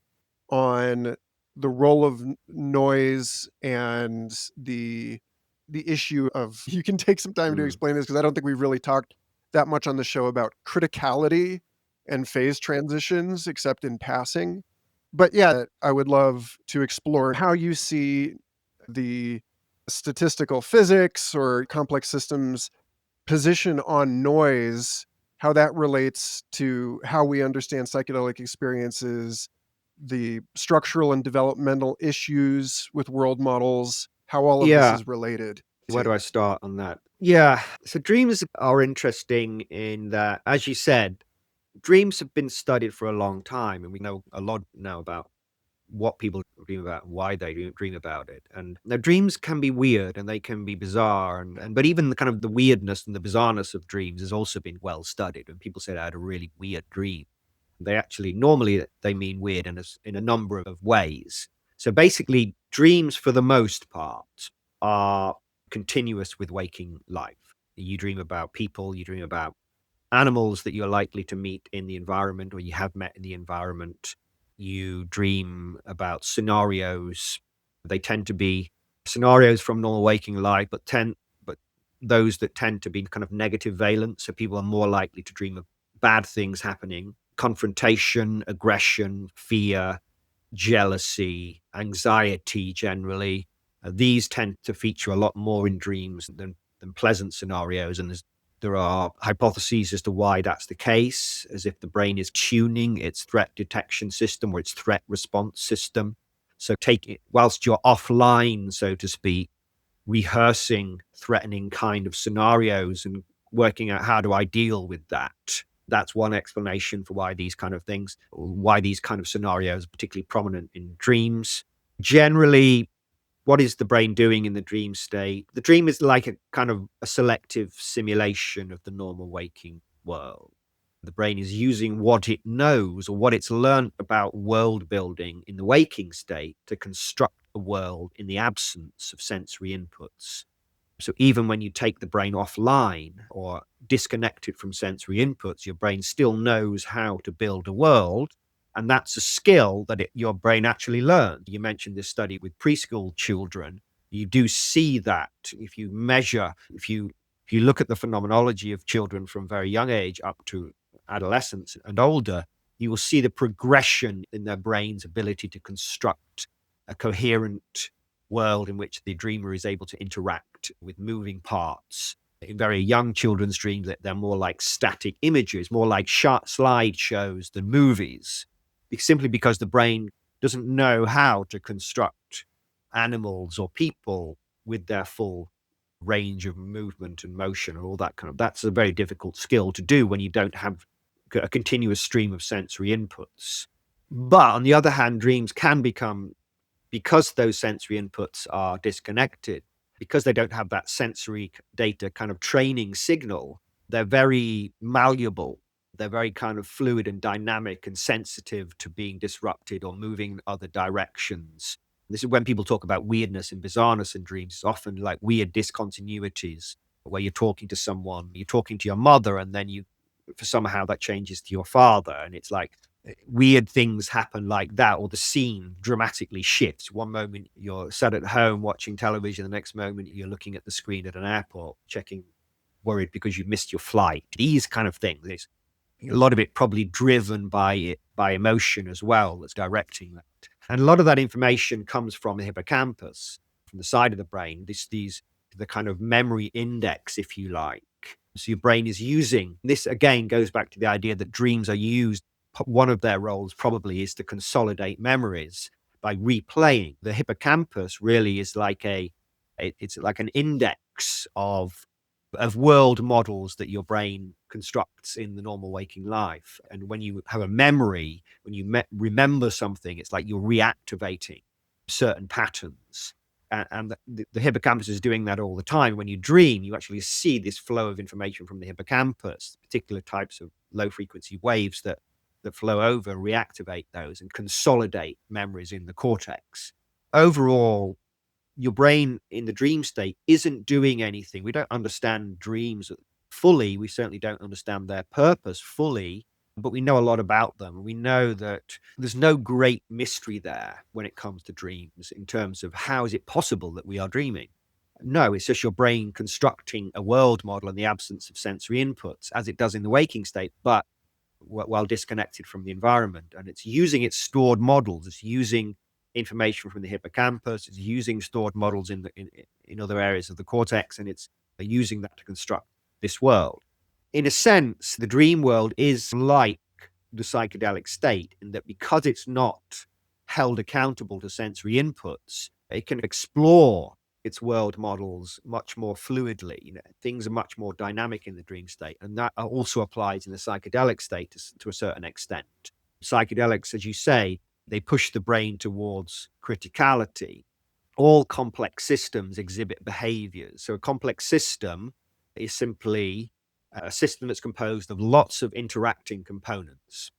on the role of noise and the issue of you can take some time to explain this because I don't think we've really talked that much on the show about criticality and phase transitions except in passing. But yeah, I would love to explore how you see the statistical physics or complex systems position on noise, how that relates to how we understand psychedelic experiences, the structural and developmental issues with world models, how all of this Yeah. is related Where do to. I start on that? Yeah. So dreams are interesting in that, as you said, dreams have been studied for a long time, and we know a lot now about what people dream about, why they dream about it. And now dreams can be weird and they can be bizarre, and but even the kind of the weirdness and the bizarreness of dreams has also been well studied. When people say I had a really weird dream, they actually normally they mean weird in a number of ways. So basically, dreams for the most part are continuous with waking life. You dream about people, you dream about animals that you're likely to meet in the environment or you have met in the environment. You dream about scenarios. They tend to be scenarios from normal waking life, but those that tend to be kind of negative valence. So people are more likely to dream of bad things happening confrontation, aggression, fear, jealousy, anxiety generally. These tend to feature a lot more in dreams than pleasant scenarios. And there are hypotheses as to why that's the case, as if the brain is tuning its threat detection system or its threat response system. So take it whilst you're offline, so to speak, rehearsing threatening kind of scenarios and working out how do I deal with that. That's one explanation for why these kind of things, why these kind of scenarios are particularly prominent in dreams. Generally, what is the brain doing in the dream state? The dream is like a kind of a selective simulation of the normal waking world. The brain is using what it knows or what it's learned about world building in the waking state to construct a world in the absence of sensory inputs. So even when you take the brain offline or disconnect it from sensory inputs, your brain still knows how to build a world. And that's a skill that your brain actually learned. You mentioned this study with preschool children. You do see that if you measure, if you look at the phenomenology of children from very young age up to adolescence and older, you will see the progression in their brain's ability to construct a coherent world in which the dreamer is able to interact with moving parts. In very young children's dreams, they're more like static images, more like slideshows than movies, simply because the brain doesn't know how to construct animals or people with their full range of movement and motion and all that kind of. That's a very difficult skill to do when you don't have a continuous stream of sensory inputs. But on the other hand, dreams can become, because those sensory inputs are disconnected, because they don't have that sensory data kind of training signal, they're very malleable. They're very kind of fluid and dynamic and sensitive to being disrupted or moving in other directions. This is when people talk about weirdness and bizarreness in dreams. It's often like weird discontinuities where you're talking to someone, you're talking to your mother, and then somehow that changes to your father. And it's like, weird things happen like that, or the scene dramatically shifts. One moment you're sat at home watching television, the next moment you're looking at the screen at an airport, worried because you missed your flight. These kind of things. There's a lot of it probably driven by emotion as well that's directing that. And a lot of that information comes from the hippocampus, from the side of the brain, the kind of memory index, if you like. So your brain is using this. Again, goes back to the idea that dreams are used. One of their roles probably is to consolidate memories by replaying. The hippocampus really is like it's like an index of world models that your brain constructs in the normal waking life. And when you have a memory, when you remember something, it's like you're reactivating certain patterns. And the hippocampus is doing that all the time. When you dream, you actually see this flow of information from the hippocampus, particular types of low frequency waves that flow over, reactivate those and consolidate memories in the cortex. Overall, your brain in the dream state isn't doing anything. We don't understand dreams fully. We certainly don't understand their purpose fully, but we know a lot about them. We know that there's no great mystery there when it comes to dreams in terms of how is it possible that we are dreaming. No, it's just your brain constructing a world model in the absence of sensory inputs, as it does in the waking state, but while disconnected from the environment. And it's using its stored models. It's using information from the hippocampus. It's using stored models in other areas of the cortex, and it's using that to construct this world. In a sense, the dream world is like the psychedelic state in that because it's not held accountable to sensory inputs, it can explore its world models much more fluidly. Things are much more dynamic in the dream state, and that also applies in the psychedelic state to a certain extent. Psychedelics, as you say, they push the brain towards criticality. All complex systems exhibit behaviors. So a complex system is simply a system that's composed of lots of interacting components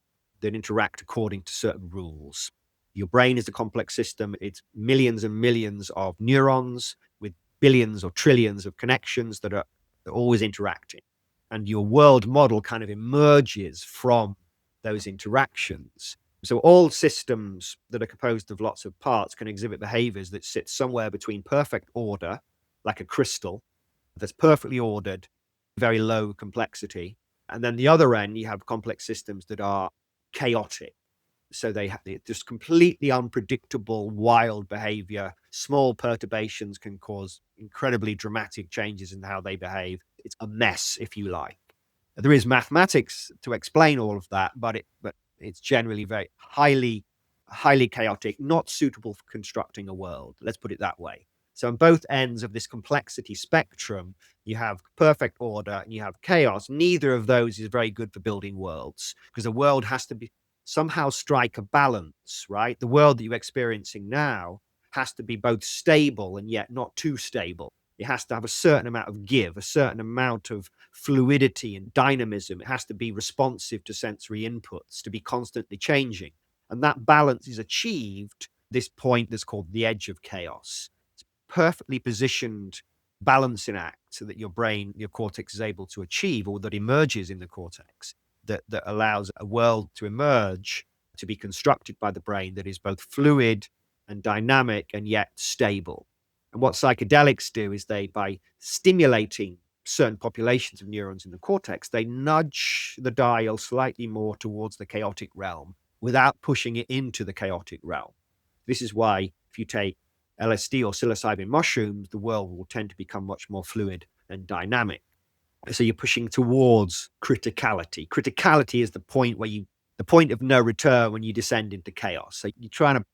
that interact according to certain rules. Your brain is a complex system. It's millions and millions of neurons with billions or trillions of connections that are always interacting. And your world model kind of emerges from those interactions. So all systems that are composed of lots of parts can exhibit behaviors that sit somewhere between perfect order, like a crystal, that's perfectly ordered, very low complexity. And then the other end, you have complex systems that are chaotic. So they have just completely unpredictable, wild behavior. Small perturbations can cause incredibly dramatic changes in how they behave. It's a mess, if you like. There is mathematics to explain all of that, but it's generally very highly chaotic, not suitable for constructing a world. Let's put it that way. So on both ends of this complexity spectrum, you have perfect order and you have chaos. Neither of those is very good for building worlds, because a world has to be somehow strike a balance, right? The world that you're experiencing now has to be both stable and yet not too stable. It has to have a certain amount of give, a certain amount of fluidity and dynamism. It has to be responsive to sensory inputs, to be constantly changing. And that balance is achieved, this point that's called the edge of chaos. It's perfectly positioned balancing act so that your brain, your cortex is able to achieve, or that emerges in the cortex, that allows a world to emerge, to be constructed by the brain that is both fluid and dynamic and yet stable. And what psychedelics do is by stimulating certain populations of neurons in the cortex, they nudge the dial slightly more towards the chaotic realm without pushing it into the chaotic realm. This is why if you take LSD or psilocybin mushrooms, the world will tend to become much more fluid and dynamic. So you're pushing towards criticality. Criticality is the point of no return when you descend into chaos. So you're trying to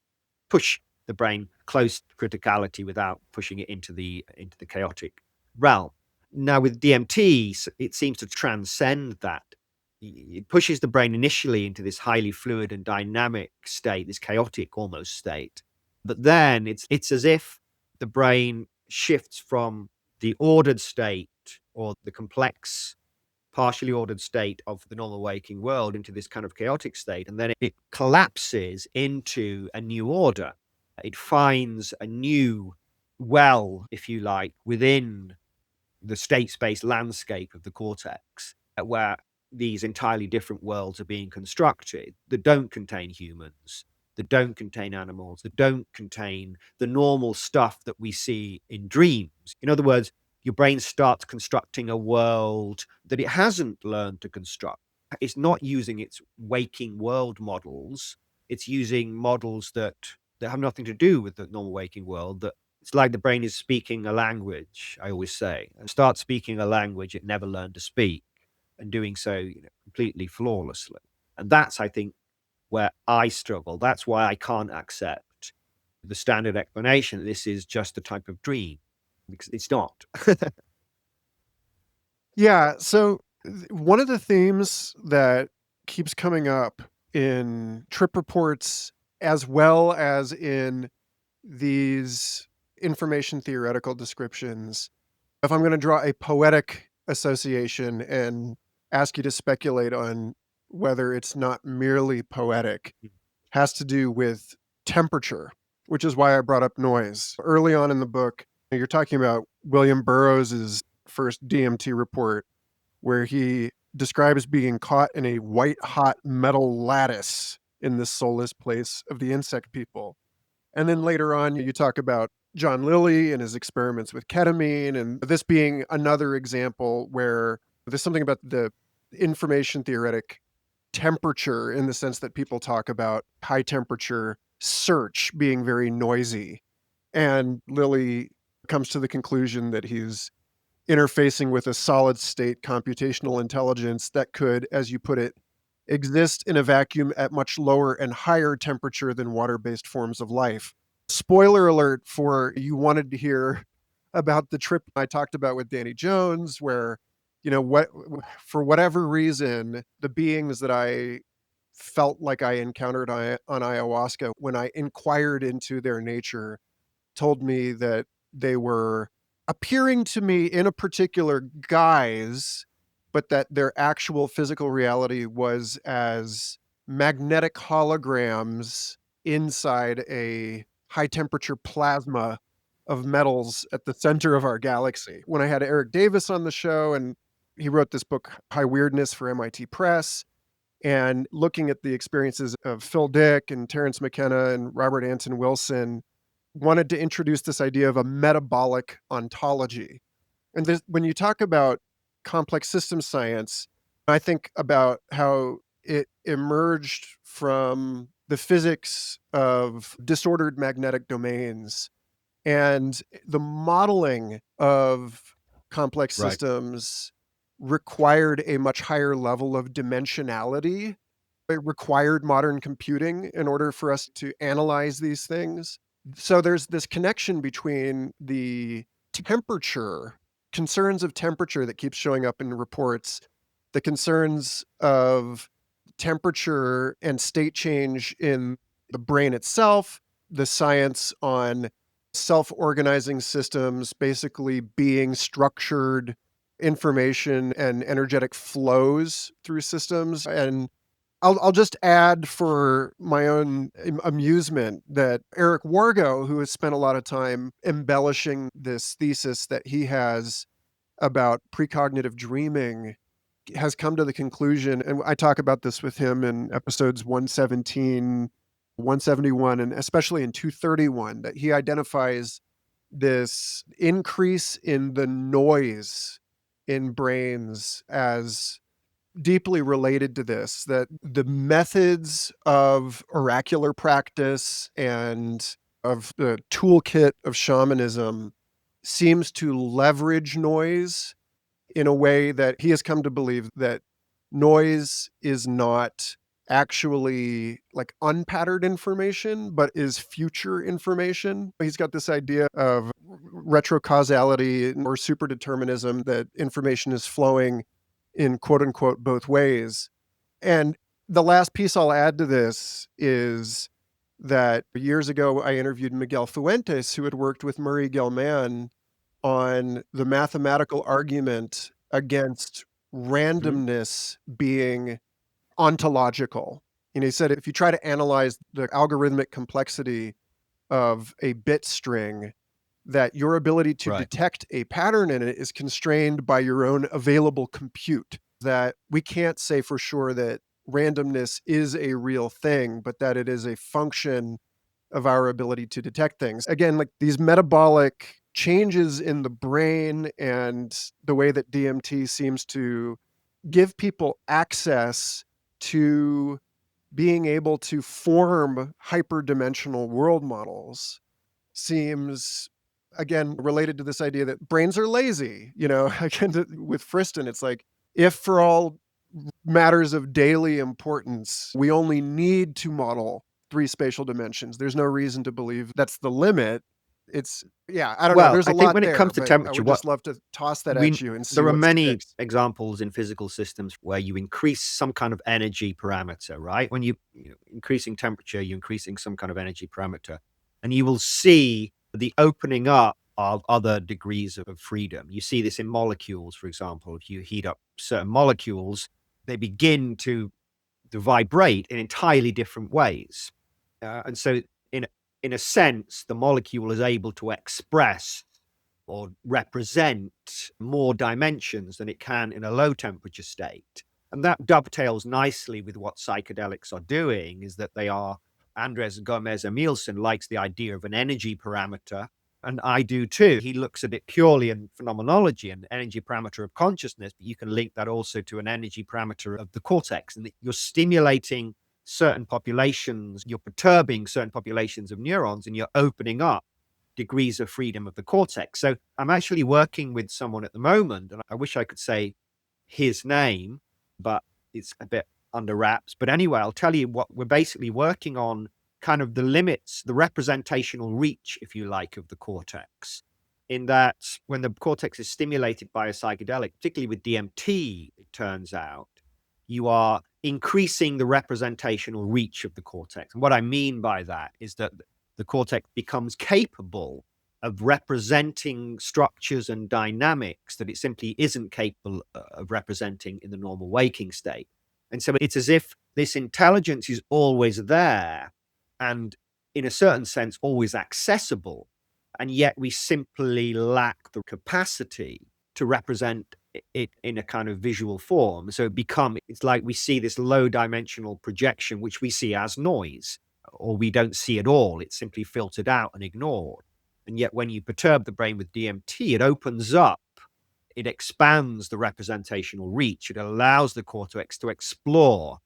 push the brain close to criticality without pushing it into the chaotic realm. Now with DMT, it seems to transcend that. It pushes the brain initially into this highly fluid and dynamic state, this chaotic almost state. But then it's as if the brain shifts from the ordered state or the complex, partially ordered state of the normal waking world into this kind of chaotic state. And then it collapses into a new order. It finds a new well, if you like, within the state space landscape of the cortex, where these entirely different worlds are being constructed that don't contain humans, that don't contain animals, that don't contain the normal stuff that we see in dreams. In other words, your brain starts constructing a world that it hasn't learned to construct. It's not using its waking world models. It's using models that have nothing to do with the normal waking world. That it's like the brain is speaking a language, I always say, and start speaking a language it never learned to speak, and doing so completely flawlessly. And that's, I think, where I struggle. That's why I can't accept the standard explanation that this is just a type of dream, because it's not. Yeah. So one of the themes that keeps coming up in trip reports, as well as in these information theoretical descriptions, if I'm going to draw a poetic association and ask you to speculate on whether it's not merely poetic, has to do with temperature, which is why I brought up noise. Early on in the book, you're talking about William Burroughs's first DMT report, where he describes being caught in a white hot metal lattice in this soulless place of the insect people. And then later on, you talk about John Lilly and his experiments with ketamine, and this being another example where there's something about the information theoretic temperature, in the sense that people talk about high temperature search being very noisy. And Lilly comes to the conclusion that he's interfacing with a solid state computational intelligence that could, as you put it, exist in a vacuum at much lower and higher temperature than water-based forms of life. Spoiler alert for you wanted to hear about the trip I talked about with Danny Jones, where, for whatever reason, the beings that I felt like I encountered on ayahuasca, when I inquired into their nature, told me that they were appearing to me in a particular guise, but that their actual physical reality was as magnetic holograms inside a high temperature plasma of metals at the center of our galaxy. When I had Eric Davis on the show, and he wrote this book, High Weirdness, for MIT Press, and looking at the experiences of Phil Dick and Terence McKenna and Robert Anton Wilson, wanted to introduce this idea of a metabolic ontology. And when you talk about complex system science, I think about how it emerged from the physics of disordered magnetic domains, and the modeling of complex Right. systems required a much higher level of dimensionality. It required modern computing in order for us to analyze these things. So there's this connection between the temperature, concerns of temperature that keeps showing up in reports, the concerns of temperature and state change in the brain itself, the science on self-organizing systems basically being structured information and energetic flows through systems. And I'll just add for my own amusement that Eric Wargo, who has spent a lot of time embellishing this thesis that he has about precognitive dreaming, has come to the conclusion, and I talk about this with him in episodes 117, 171, and especially in 231, that he identifies this increase in the noise in brains as deeply related to this, that the methods of oracular practice and of the toolkit of shamanism seems to leverage noise in a way that he has come to believe that noise is not actually like unpatterned information, but is future information. He's got this idea of retrocausality or superdeterminism, that information is flowing in quote unquote both ways. And the last piece I'll add to this is that years ago I interviewed Miguel Fuentes, who had worked with Murray Gell-Mann on the mathematical argument against Mhm. randomness being ontological. And he said if you try to analyze the algorithmic complexity of a bit string, that your ability to Right. detect a pattern in it is constrained by your own available compute. That we can't say for sure that randomness is a real thing, but that it is a function of our ability to detect things. Again, like these metabolic changes in the brain and the way that DMT seems to give people access to being able to form hyperdimensional world models seems, again, related to this idea that brains are lazy. Again, with Friston, it's like, if for all matters of daily importance, we only need to model three spatial dimensions, there's no reason to believe that's the limit. It's, yeah, I don't know. Well, There's a I think lot when it there, comes to but I temperature, would what just love to toss that at we you and see there are what many sticks. examples in physical systems where you increase some kind of energy parameter, right? When increasing temperature, you're increasing some kind of energy parameter, and you will see the opening up of other degrees of freedom. You see this in molecules, for example. If you heat up certain molecules, they begin to vibrate in entirely different ways. And so, in in a sense, the molecule is able to express or represent more dimensions than it can in a low temperature state. And that dovetails nicely with what psychedelics are doing, is that they are, Andres Gomez Emilson likes the idea of an energy parameter, and I do too. He looks at it purely in phenomenology and energy parameter of consciousness, but you can link that also to an energy parameter of the cortex, and that you're stimulating certain populations, you're perturbing certain populations of neurons, and you're opening up degrees of freedom of the cortex. So I'm actually working with someone at the moment, and I wish I could say his name, but it's a bit under wraps. But anyway, I'll tell you what we're basically working on, kind of the limits, the representational reach, if you like, of the cortex. In that, when the cortex is stimulated by a psychedelic, particularly with DMT, it turns out, you are increasing the representational reach of the cortex. And what I mean by that is that the cortex becomes capable of representing structures and dynamics that it simply isn't capable of representing in the normal waking state. And so it's as if this intelligence is always there and, in a certain sense, always accessible. And yet we simply lack the capacity to represent it in a kind of visual form. So it's like we see this low dimensional projection, which we see as noise, or we don't see at all. It's simply filtered out and ignored. And yet when you perturb the brain with DMT, it opens up, it expands the representational reach. It allows the cortex to explore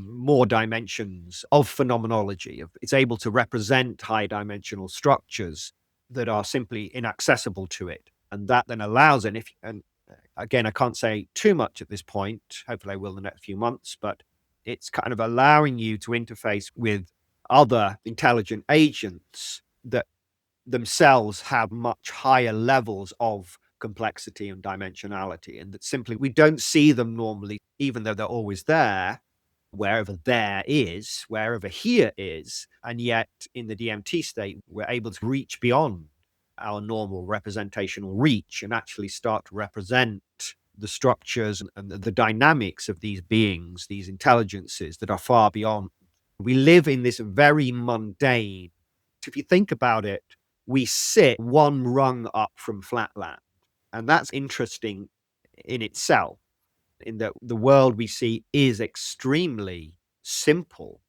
more dimensions of phenomenology. It's able to represent high dimensional structures that are simply inaccessible to it. And that then allows it, and again, I can't say too much at this point, hopefully I will in the next few months, but it's kind of allowing you to interface with other intelligent agents that themselves have much higher levels of complexity and dimensionality, and that simply we don't see them normally, even though they're always there, wherever there is, wherever here is. And yet in the DMT state, we're able to reach beyond our normal representational reach and actually start to represent the structures and the dynamics of these beings, these intelligences that are far beyond. We live in this very mundane. If you think about it, we sit one rung up from Flatland. And that's interesting in itself, in that the world we see is extremely simple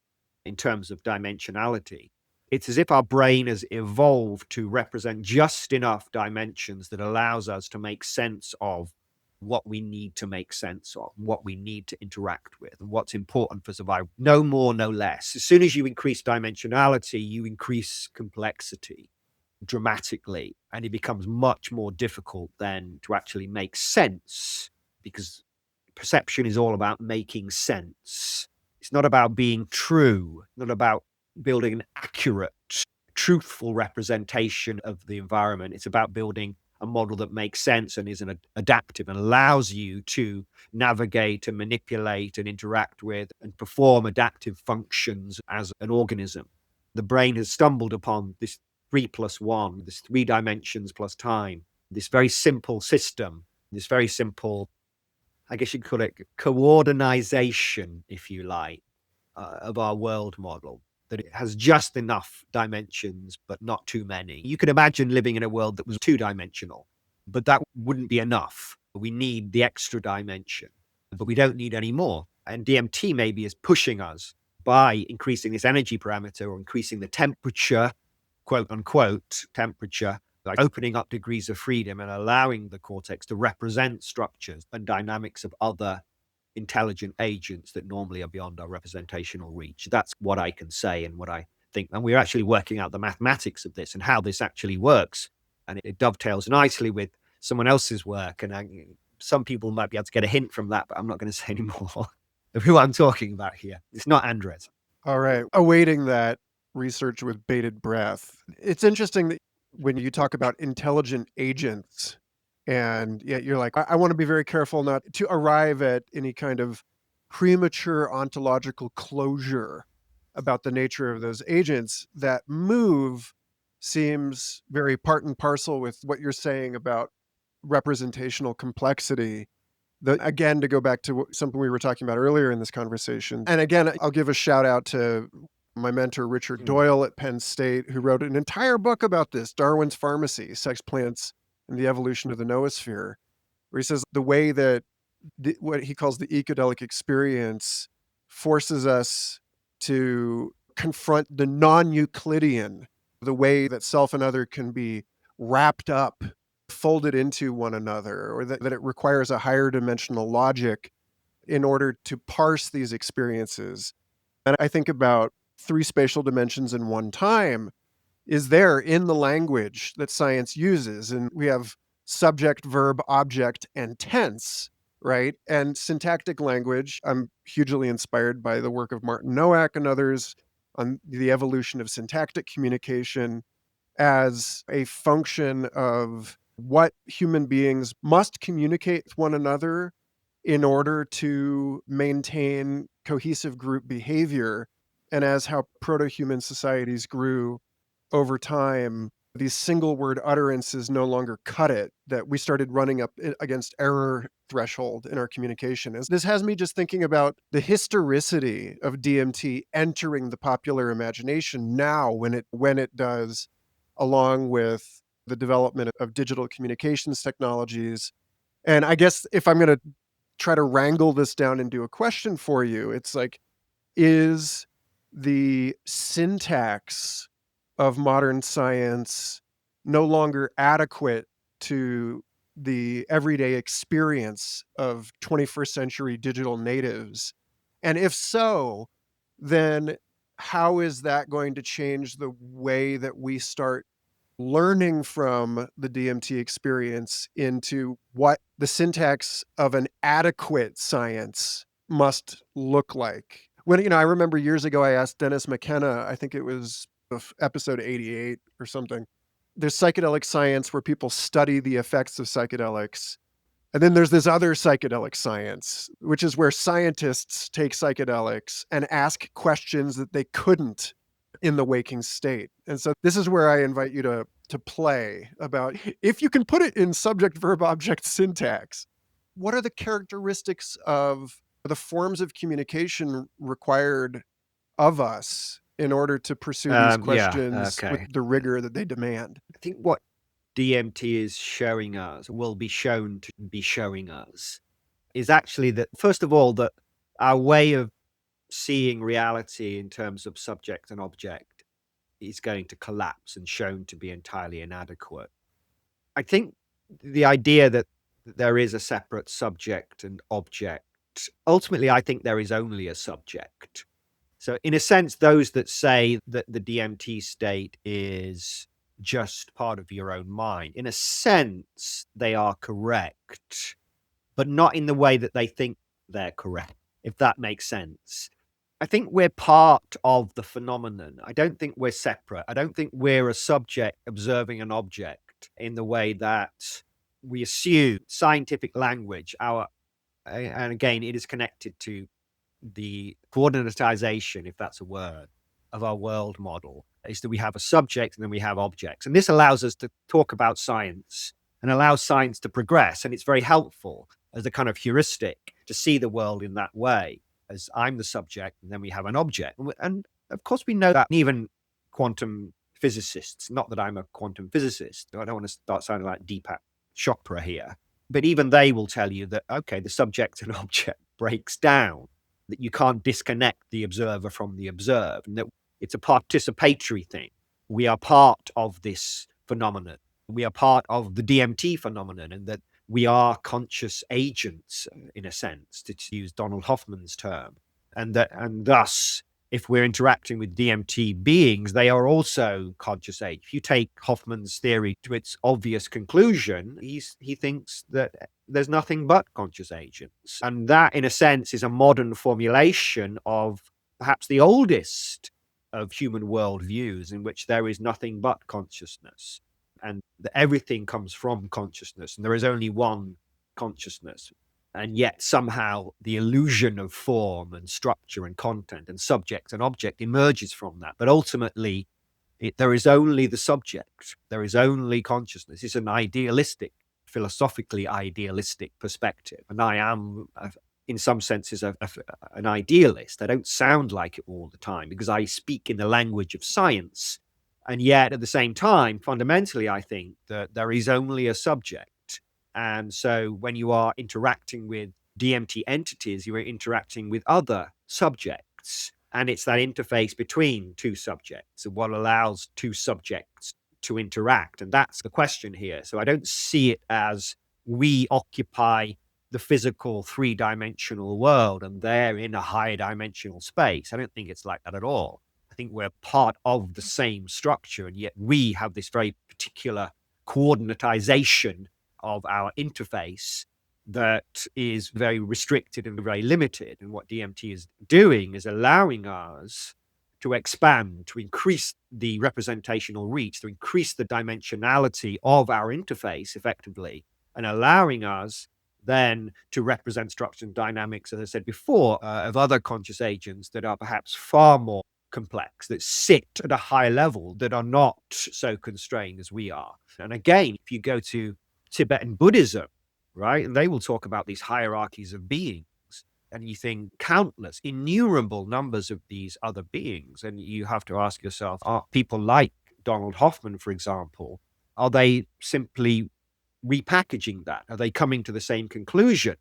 in terms of dimensionality. It's as if our brain has evolved to represent just enough dimensions that allows us to make sense of what we need to make sense of, what we need to interact with, and what's important for survival. No more, no less. As soon as you increase dimensionality, you increase complexity dramatically, and it becomes much more difficult then to actually make sense, because perception is all about making sense. It's not about being true, not about building an accurate, truthful representation of the environment. It's about building a model that makes sense and is adaptive and allows you to navigate and manipulate and interact with and perform adaptive functions as an organism. The brain has stumbled upon this 3+1, this 3 dimensions plus time, this very simple system, this very simple, I guess you'd call it coordination, if you like, of our world model, that it has just enough dimensions, but not too many. You could imagine living in a world that was 2-dimensional, but that wouldn't be enough. We need the extra dimension, but we don't need any more. And DMT maybe is pushing us by increasing this energy parameter or increasing the temperature, quote unquote, temperature, like opening up degrees of freedom and allowing the cortex to represent structures and dynamics of other intelligent agents that normally are beyond our representational reach. That's what I can say and what I think. And we're actually working out the mathematics of this and how this actually works. And it dovetails nicely with someone else's work. And some people might be able to get a hint from that, but I'm not going to say any more of who I'm talking about here. It's not Andres. All right. Awaiting that research with bated breath. It's interesting that when you talk about intelligent agents, and yet you're like, I want to be very careful not to arrive at any kind of premature ontological closure about the nature of those agents. That move seems very part and parcel with what you're saying about representational complexity. Again, to go back to something we were talking about earlier in this conversation. And again, I'll give a shout out to my mentor, Richard Doyle at Penn State, who wrote an entire book about this, Darwin's Pharmacy, Sex Plants and the Evolution of the Noosphere, where he says the way that what he calls the ecodelic experience forces us to confront the non-Euclidean, the way that self and other can be wrapped up, folded into one another, or that it requires a higher dimensional logic in order to parse these experiences. And I think about 3 spatial dimensions in one time is there in the language that science uses. And we have subject, verb, object, and tense, right? And syntactic language, I'm hugely inspired by the work of Martin Nowak and others on the evolution of syntactic communication as a function of what human beings must communicate with one another in order to maintain cohesive group behavior. And as how proto-human societies grew over time, these single word utterances no longer cut it, that we started running up against error threshold in our communication. This has me just thinking about the historicity of DMT entering the popular imagination now when it does, along with the development of digital communications technologies. And I guess if I'm going to try to wrangle this down into a question for you, it's like, is the syntax of modern science no longer adequate to the everyday experience of 21st century digital natives? And if so, then how is that going to change the way that we start learning from the DMT experience into what the syntax of an adequate science must look like? When, I remember years ago, I asked Dennis McKenna, I think it was episode 88 or something. There's psychedelic science where people study the effects of psychedelics. And then there's this other psychedelic science, which is where scientists take psychedelics and ask questions that they couldn't in the waking state. And so this is where I invite you to play about, if you can put it in subject verb object syntax, what are the characteristics of the forms of communication required of us in order to pursue these Yeah, questions with okay. the rigor that they demand? I think what DMT is showing us, will be shown to be showing us, is actually that, first of all, that our way of seeing reality in terms of subject and object is going to collapse and shown to be entirely inadequate. I think the idea that there is a separate subject and object, ultimately, I think there is only a subject. So, in a sense, those that say that the DMT state is just part of your own mind, in a sense, they are correct, but not in the way that they think they're correct, if that makes sense. I think we're part of the phenomenon. I don't think we're separate. I don't think we're a subject observing an object in the way that we assume scientific language, and again, it is connected to the coordinatization, if that's a word, of our world model, is that we have a subject and then we have objects. And this allows us to talk about science and allows science to progress. And it's very helpful as a kind of heuristic to see the world in that way, as I'm the subject and then we have an object. And of course, we know that even quantum physicists, not that I'm a quantum physicist, I don't want to start sounding like Deepak Chopra here, but even they will tell you that, okay, the subject and object breaks down, that you can't disconnect the observer from the observed, and that it's a participatory thing. We are part of this phenomenon. We are part of the DMT phenomenon, and that we are conscious agents, in a sense, to use Donald Hoffman's term. And thus, if we're interacting with DMT beings, they are also conscious agents. If you take Hoffman's theory to its obvious conclusion, he thinks that there's nothing but conscious agents. And that, in a sense, is a modern formulation of perhaps the oldest of human worldviews, in which there is nothing but consciousness, and that everything comes from consciousness, and there is only one consciousness. And yet somehow the illusion of form and structure and content and subject and object emerges from that. But ultimately, there is only the subject. There is only consciousness. It's an idealistic, philosophically idealistic perspective. And I am, in some senses, an idealist. I don't sound like it all the time because I speak in the language of science. And yet, at the same time, fundamentally, I think that there is only a subject. And so when you are interacting with DMT entities, you are interacting with other subjects. And it's that interface between two subjects and what allows two subjects to interact. And that's the question here. So I don't see it as we occupy the physical three-dimensional world and they're in a higher dimensional space. I don't think it's like that at all. I think we're part of the same structure, and yet we have this very particular coordinatization of our interface that is very restricted and very limited. And what DMT is doing is allowing us to expand, to increase the representational reach, to increase the dimensionality of our interface effectively, and allowing us then to represent structure and dynamics, as I said before, of other conscious agents that are perhaps far more complex, that sit at a high level, that are not so constrained as we are. And again, if you go to Tibetan Buddhism, right, and they will talk about these hierarchies of beings, and you think countless, innumerable numbers of these other beings, and you have to ask yourself, are people like Donald Hoffman, for example, are they simply repackaging that? Are they coming to the same conclusion,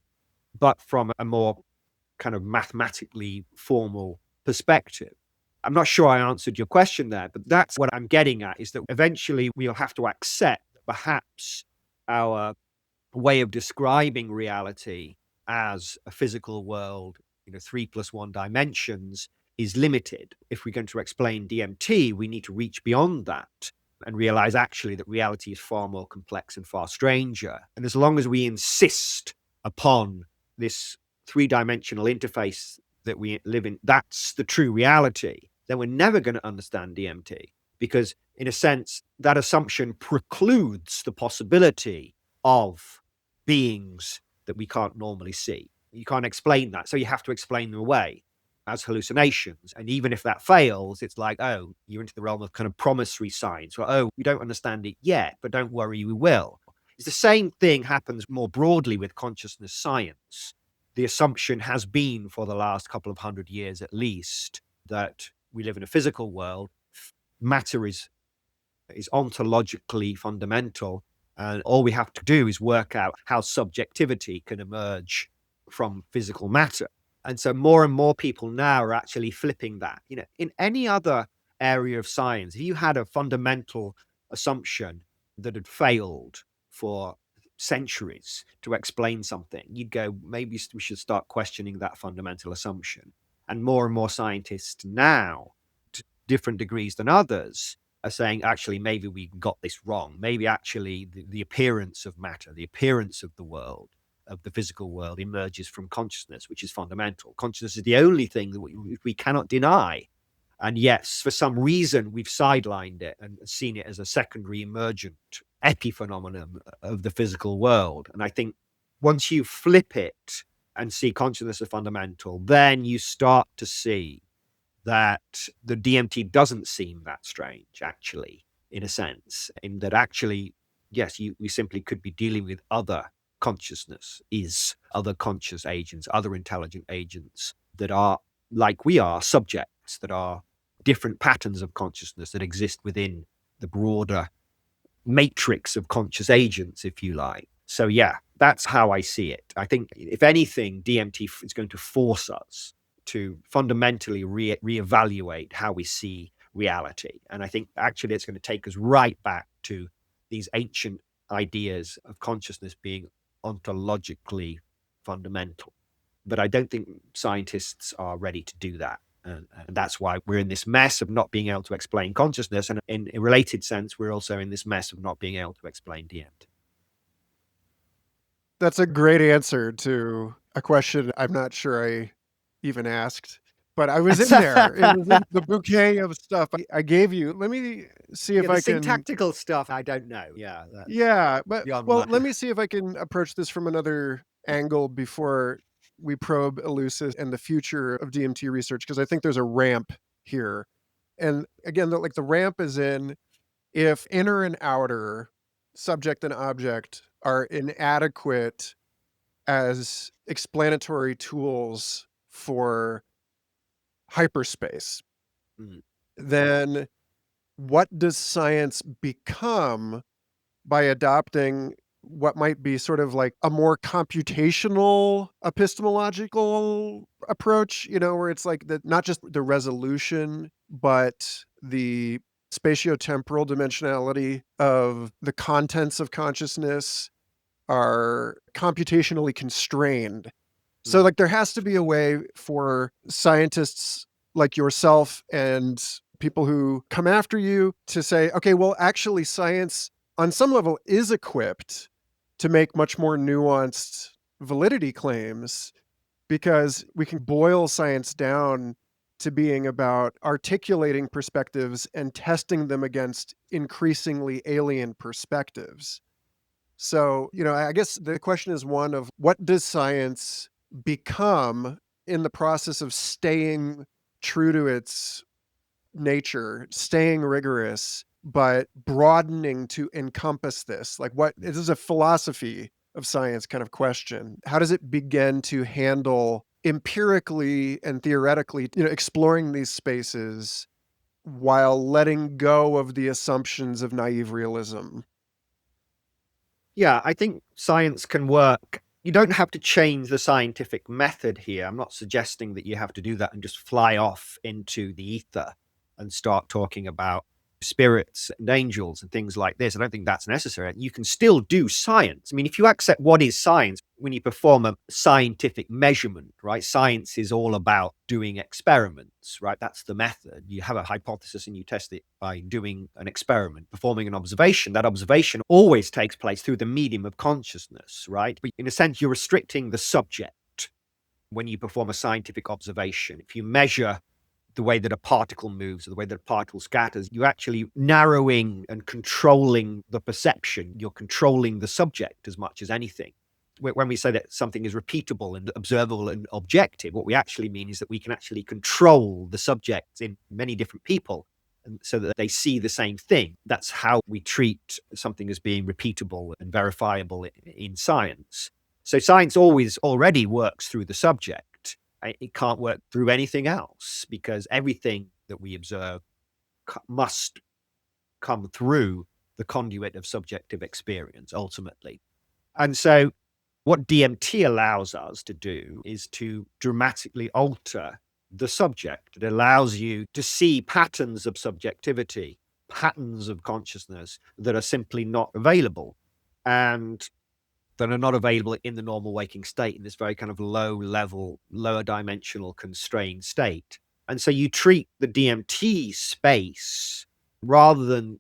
but from a more kind of mathematically formal perspective? I'm not sure I answered your question there, but that's what I'm getting at, is that eventually we'll have to accept that perhaps our way of describing reality as a physical world 3 plus 1 dimensions is limited. If we're going to explain DMT, we need to reach beyond that and realize actually that reality is far more complex and far stranger. And as long as we insist upon this 3-dimensional interface that we live in, that's the true reality, then we're never going to understand DMT, because in a sense, that assumption precludes the possibility of beings that we can't normally see. You can't explain that, so you have to explain them away as hallucinations. And even if that fails, it's like, oh, you're into the realm of kind of promissory science. Well, oh, we don't understand it yet, but don't worry, we will. It's the same thing happens more broadly with consciousness science. The assumption has been for the last couple of 100 years at least that we live in a physical world. Matter is ontologically fundamental, and all we have to do is work out how subjectivity can emerge from physical matter. And so more and more people now are actually flipping that. In any other area of science, if you had a fundamental assumption that had failed for centuries to explain something, you'd go, maybe we should start questioning that fundamental assumption. And more scientists now, to different degrees than others, are saying, actually, maybe we got this wrong. Maybe actually the appearance of matter, the appearance of the world, of the physical world, emerges from consciousness, which is fundamental. Consciousness is the only thing that we cannot deny. And yes, for some reason, we've sidelined it and seen it as a secondary emergent epiphenomenon of the physical world. And I think once you flip it and see consciousness as fundamental, then you start to see that the DMT doesn't seem that strange, actually, in a sense, in that actually, yes, we simply could be dealing with other consciousness, other conscious agents, other intelligent agents that are, like we are, subjects, that are different patterns of consciousness that exist within the broader matrix of conscious agents, if you like. So yeah, that's how I see it. I think, if anything, DMT is going to force us to fundamentally reevaluate how we see reality. And I think actually it's going to take us right back to these ancient ideas of consciousness being ontologically fundamental. But I don't think scientists are ready to do that. And that's why we're in this mess of not being able to explain consciousness. And in a related sense, we're also in this mess of not being able to explain DMT. That's a great answer to a question I'm not sure I even asked, but I was in there. It was in the bouquet of stuff I gave you. Let me see if I can. Syntactical stuff, I don't know. Yeah. Yeah, but let me see if I can approach this from another angle before we probe Eleusis and the future of DMT research, because I think there's a ramp here. And again, the ramp is in if inner and outer, subject and object, are inadequate as explanatory tools for hyperspace, then what does science become by adopting what might be sort of like a more computational epistemological approach, where it's like not just the resolution, but the spatiotemporal dimensionality of the contents of consciousness are computationally constrained. So there has to be a way for scientists like yourself and people who come after you to say, okay, well, actually science on some level is equipped to make much more nuanced validity claims, because we can boil science down to being about articulating perspectives and testing them against increasingly alien perspectives. So, I guess the question is one of what does science become in the process of staying true to its nature, staying rigorous, but broadening to encompass this? This is a philosophy of science kind of question. How does it begin to handle empirically and theoretically, exploring these spaces while letting go of the assumptions of naive realism? Yeah, I think science can work. You don't have to change the scientific method here. I'm not suggesting that you have to do that and just fly off into the ether and start talking about spirits and angels and things like this. I don't think that's necessary. You can still do science. I mean, if you accept what is science, when you perform a scientific measurement, right? Science is all about doing experiments, right? That's the method. You have a hypothesis and you test it by doing an experiment, performing an observation. That observation always takes place through the medium of consciousness, right? But in a sense, you're restricting the subject when you perform a scientific observation. If you measure the way that a particle moves or the way that a particle scatters, you're actually narrowing and controlling the perception. You're controlling the subject as much as anything. When we say that something is repeatable and observable and objective, what we actually mean is that we can actually control the subjects in many different people, and so that they see the same thing. That's how we treat something as being repeatable and verifiable in science. So science always already works through the subject. It can't work through anything else, because everything that we observe must come through the conduit of subjective experience ultimately. And so what DMT allows us to do is to dramatically alter the subject. It allows you to see patterns of subjectivity, patterns of consciousness that are simply not available, and that are not available in the normal waking state, in this very kind of low level, lower dimensional constrained state. And so you treat the DMT space rather than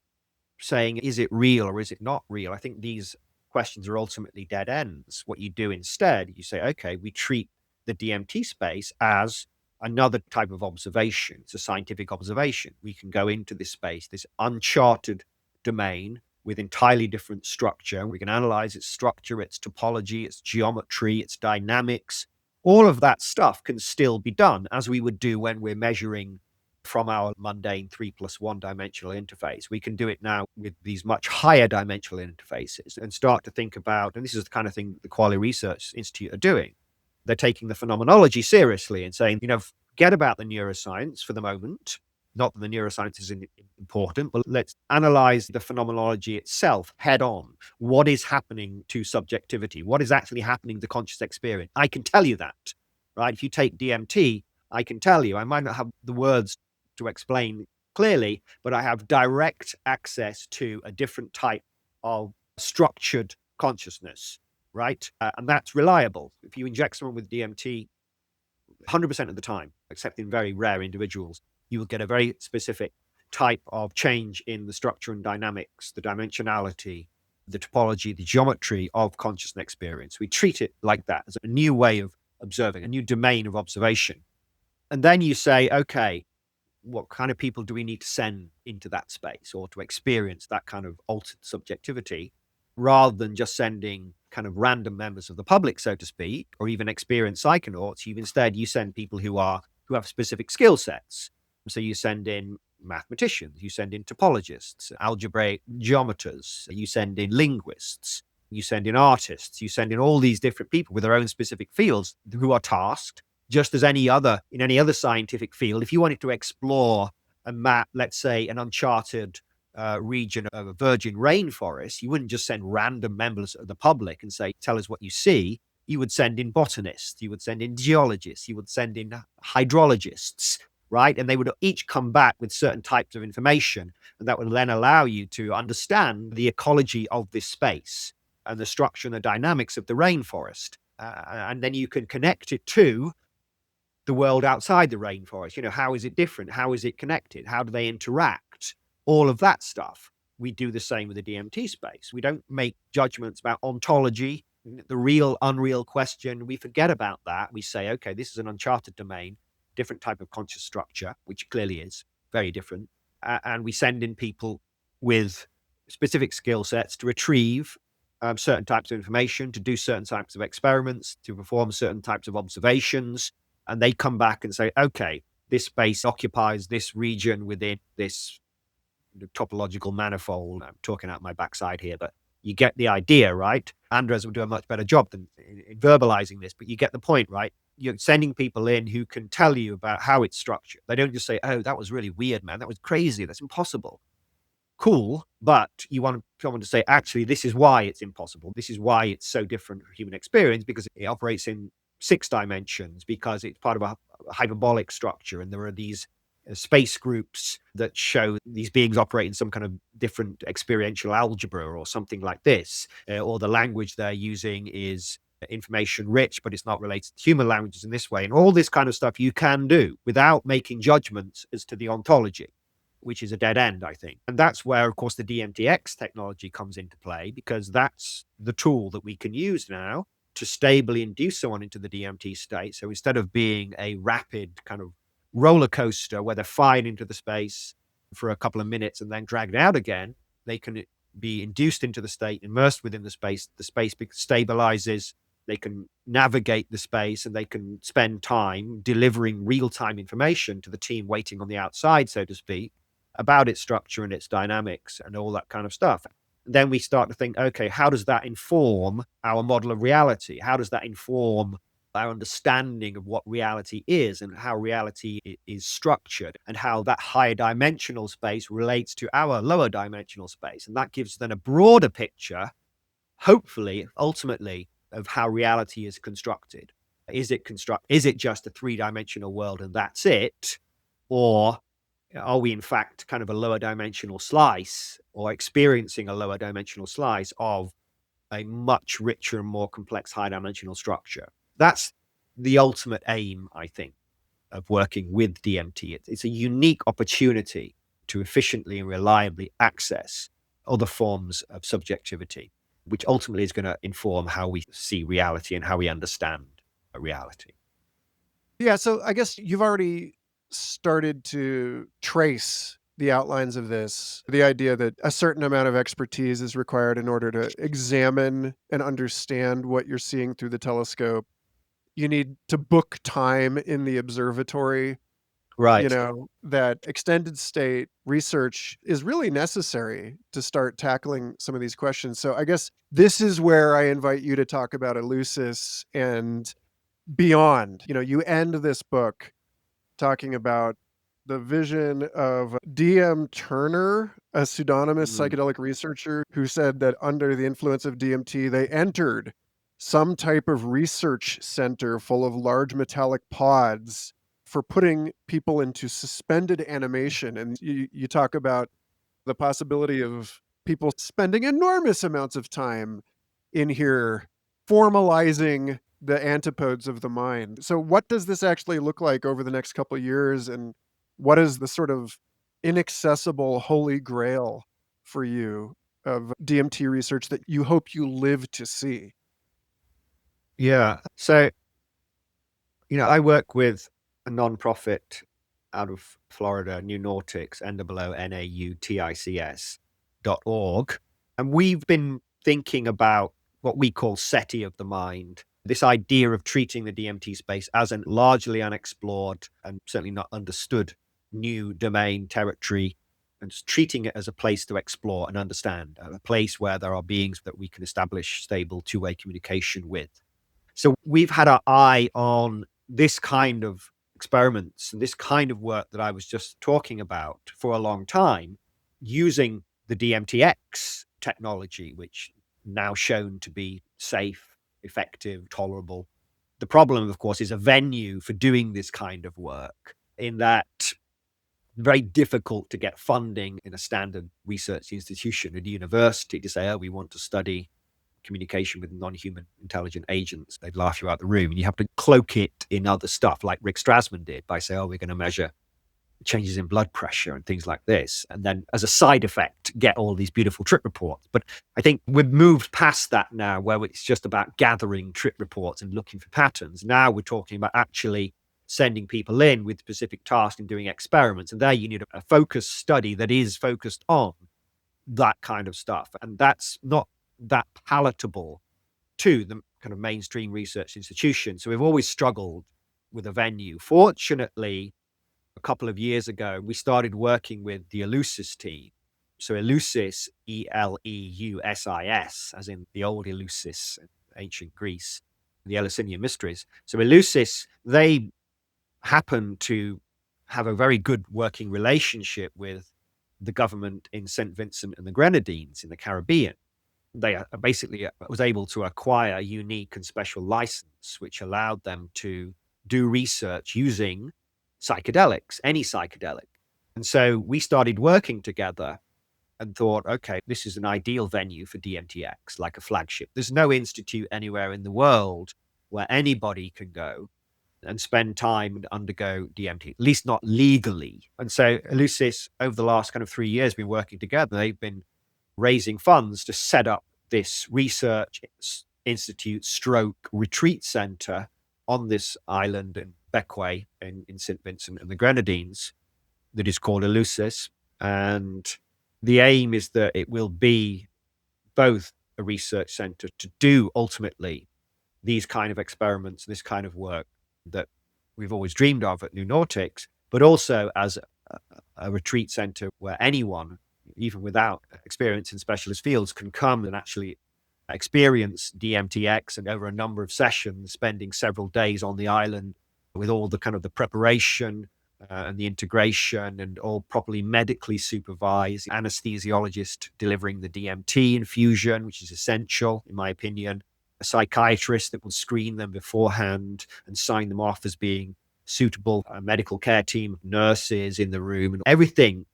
saying, is it real or is it not real? I think these questions are ultimately dead ends. What you do instead, you say, okay, we treat the DMT space as another type of observation. It's a scientific observation. We can go into this space, this uncharted domain with entirely different structure. We can analyze its structure, its topology, its geometry, its dynamics. All of that stuff can still be done as we would do when we're measuring from our mundane 3+1 dimensional interface. We can do it now with these much higher dimensional interfaces and start to think about, and this is the kind of thing the Quality Research Institute are doing. They're taking the phenomenology seriously and saying, forget about the neuroscience for the moment. Not that the neuroscience is important, but let's analyze the phenomenology itself head on. What is happening to subjectivity? What is actually happening to conscious experience? I can tell you that, right? If you take DMT, I can tell you. I might not have the words to explain clearly, but I have direct access to a different type of structured consciousness, right? And that's reliable. If you inject someone with DMT, 100% of the time, except in very rare individuals, you will get a very specific type of change in the structure and dynamics, the dimensionality, the topology, the geometry of conscious experience. We treat it like that, as a new way of observing, a new domain of observation. And then you say, okay, what kind of people do we need to send into that space or to experience that kind of altered subjectivity, rather than just sending kind of random members of the public, so to speak, or even experienced psychonauts? You send people who have specific skill sets. So you send in mathematicians, you send in topologists, algebraic geometers, you send in linguists, you send in artists, you send in all these different people with their own specific fields who are tasked, just as in any other scientific field. If you wanted to explore and map, let's say, an uncharted region of a virgin rainforest, you wouldn't just send random members of the public and say, tell us what you see. You would send in botanists, you would send in geologists, you would send in hydrologists, right? And they would each come back with certain types of information, and that would then allow you to understand the ecology of this space and the structure and the dynamics of the rainforest. And then you can connect it to the world outside the rainforest. How is it different? How is it connected? How do they interact? All of that stuff. We do the same with the DMT space. We don't make judgments about ontology, the real, unreal question. We forget about that. We say, okay, this is an uncharted domain, different type of conscious structure, which clearly is very different. And we send in people with specific skill sets to retrieve certain types of information, to do certain types of experiments, to perform certain types of observations. And they come back and say, okay, this space occupies this region within this topological manifold. I'm talking out my backside here, but you get the idea, right? Andres will do a much better job than in verbalizing this, but you get the point, right? You're sending people in who can tell you about how it's structured. They don't just say, oh, that was really weird, man. That was crazy. That's impossible. Cool. But you want someone to say, actually, this is why it's impossible. This is why it's so different from human experience, because it operates in 6 dimensions, because it's part of a hyperbolic structure. And there are these space groups that show these beings operate in some kind of different experiential algebra or something like this, or the language they're using is information rich, but it's not related to human languages in this way. And all this kind of stuff you can do without making judgments as to the ontology, which is a dead end, I think. And that's where, of course, the DMTx technology comes into play, because that's the tool that we can use now to stably induce someone into the DMT state. So instead of being a rapid kind of roller coaster where they're fired into the space for a couple of minutes and then dragged out again, they can be induced into the state, immersed within the space stabilizes, they can navigate the space, and they can spend time delivering real-time information to the team waiting on the outside, so to speak, about its structure and its dynamics and all that kind of stuff. Then we start to think, okay, how does that inform our model of reality? How does that inform our understanding of what reality is and how reality is structured, and how that higher dimensional space relates to our lower dimensional space? And that gives then a broader picture, hopefully, ultimately, of how reality is constructed. Is it just a three-dimensional world and that's it? Or are we in fact kind of a lower dimensional slice, or experiencing a lower dimensional slice of a much richer and more complex high dimensional structure? That's the ultimate aim, I think, of working with DMT. It's a unique opportunity to efficiently and reliably access other forms of subjectivity, which ultimately is going to inform how we see reality and how we understand reality. Yeah, so I guess you've already started to trace the outlines of this, the idea that a certain amount of expertise is required in order to examine and understand what you're seeing through the telescope. You need to book time in the observatory. Right. That extended state research is really necessary to start tackling some of these questions. So I guess this is where I invite you to talk about Eleusis and beyond. You end this book talking about the vision of D.M. Turner, a pseudonymous Mm. psychedelic researcher who said that under the influence of DMT, they entered some type of research center full of large metallic pods for putting people into suspended animation. And you talk about the possibility of people spending enormous amounts of time in here formalizing the antipodes of the mind. So what does this actually look like over the next couple of years, and what is the sort of inaccessible holy grail for you of DMT research that you hope you live to see? Yeah. So, I work with a nonprofit out of Florida, Nautics, NAUTICS.org. And we've been thinking about what we call SETI of the mind, this idea of treating the DMT space as a largely unexplored and certainly not understood new domain territory, and just treating it as a place to explore and understand, a place where there are beings that we can establish stable two-way communication with. So we've had our eye on this kind of experiments and this kind of work that I was just talking about for a long time, using the DMTx technology, which now shown to be safe, effective, tolerable. The problem, of course, is a venue for doing this kind of work, in that very difficult to get funding in a standard research institution at a university to say, oh, we want to study communication with non-human intelligent agents. They'd laugh you out the room. And you have to cloak it in other stuff, like Rick Strassman did, by saying, oh, we're going to measure changes in blood pressure and things like this. And then as a side effect, get all these beautiful trip reports. But I think we've moved past that now, where it's just about gathering trip reports and looking for patterns. Now we're talking about actually sending people in with specific tasks and doing experiments. And there you need a focused study that is focused on that kind of stuff. And that's not that palatable to the kind of mainstream research institution. So we've always struggled with a venue. Fortunately, a couple of years ago, we started working with the Eleusis team. So Eleusis, Eleusis, as in the old Eleusis, ancient Greece, the Eleusinian mysteries. So Eleusis, they happen to have a very good working relationship with the government in St. Vincent and the Grenadines in the Caribbean. They basically was able to acquire a unique and special license, which allowed them to do research using psychedelics, any psychedelic. And so we started working together and thought, okay, this is an ideal venue for DMTx, like a flagship. There's no institute anywhere in the world where anybody can go and spend time and undergo DMT, at least not legally. And so Eleusis, over the last kind of 3 years, been working together. They've been raising funds to set up this research institute stroke retreat center on this island in Bequia in St. Vincent and the Grenadines that is called Eleusis. And the aim is that it will be both a research center to do ultimately these kind of experiments, this kind of work that we've always dreamed of at Neuroscience, but also as a retreat center where anyone, even without experience in specialist fields, can come and actually experience DMTx, and over a number of sessions, spending several days on the island with all the kind of the preparation and the integration, and all properly medically supervised, anesthesiologist delivering the DMT infusion, which is essential, in my opinion, a psychiatrist that will screen them beforehand and sign them off as being suitable, a medical care team of nurses in the room, and everything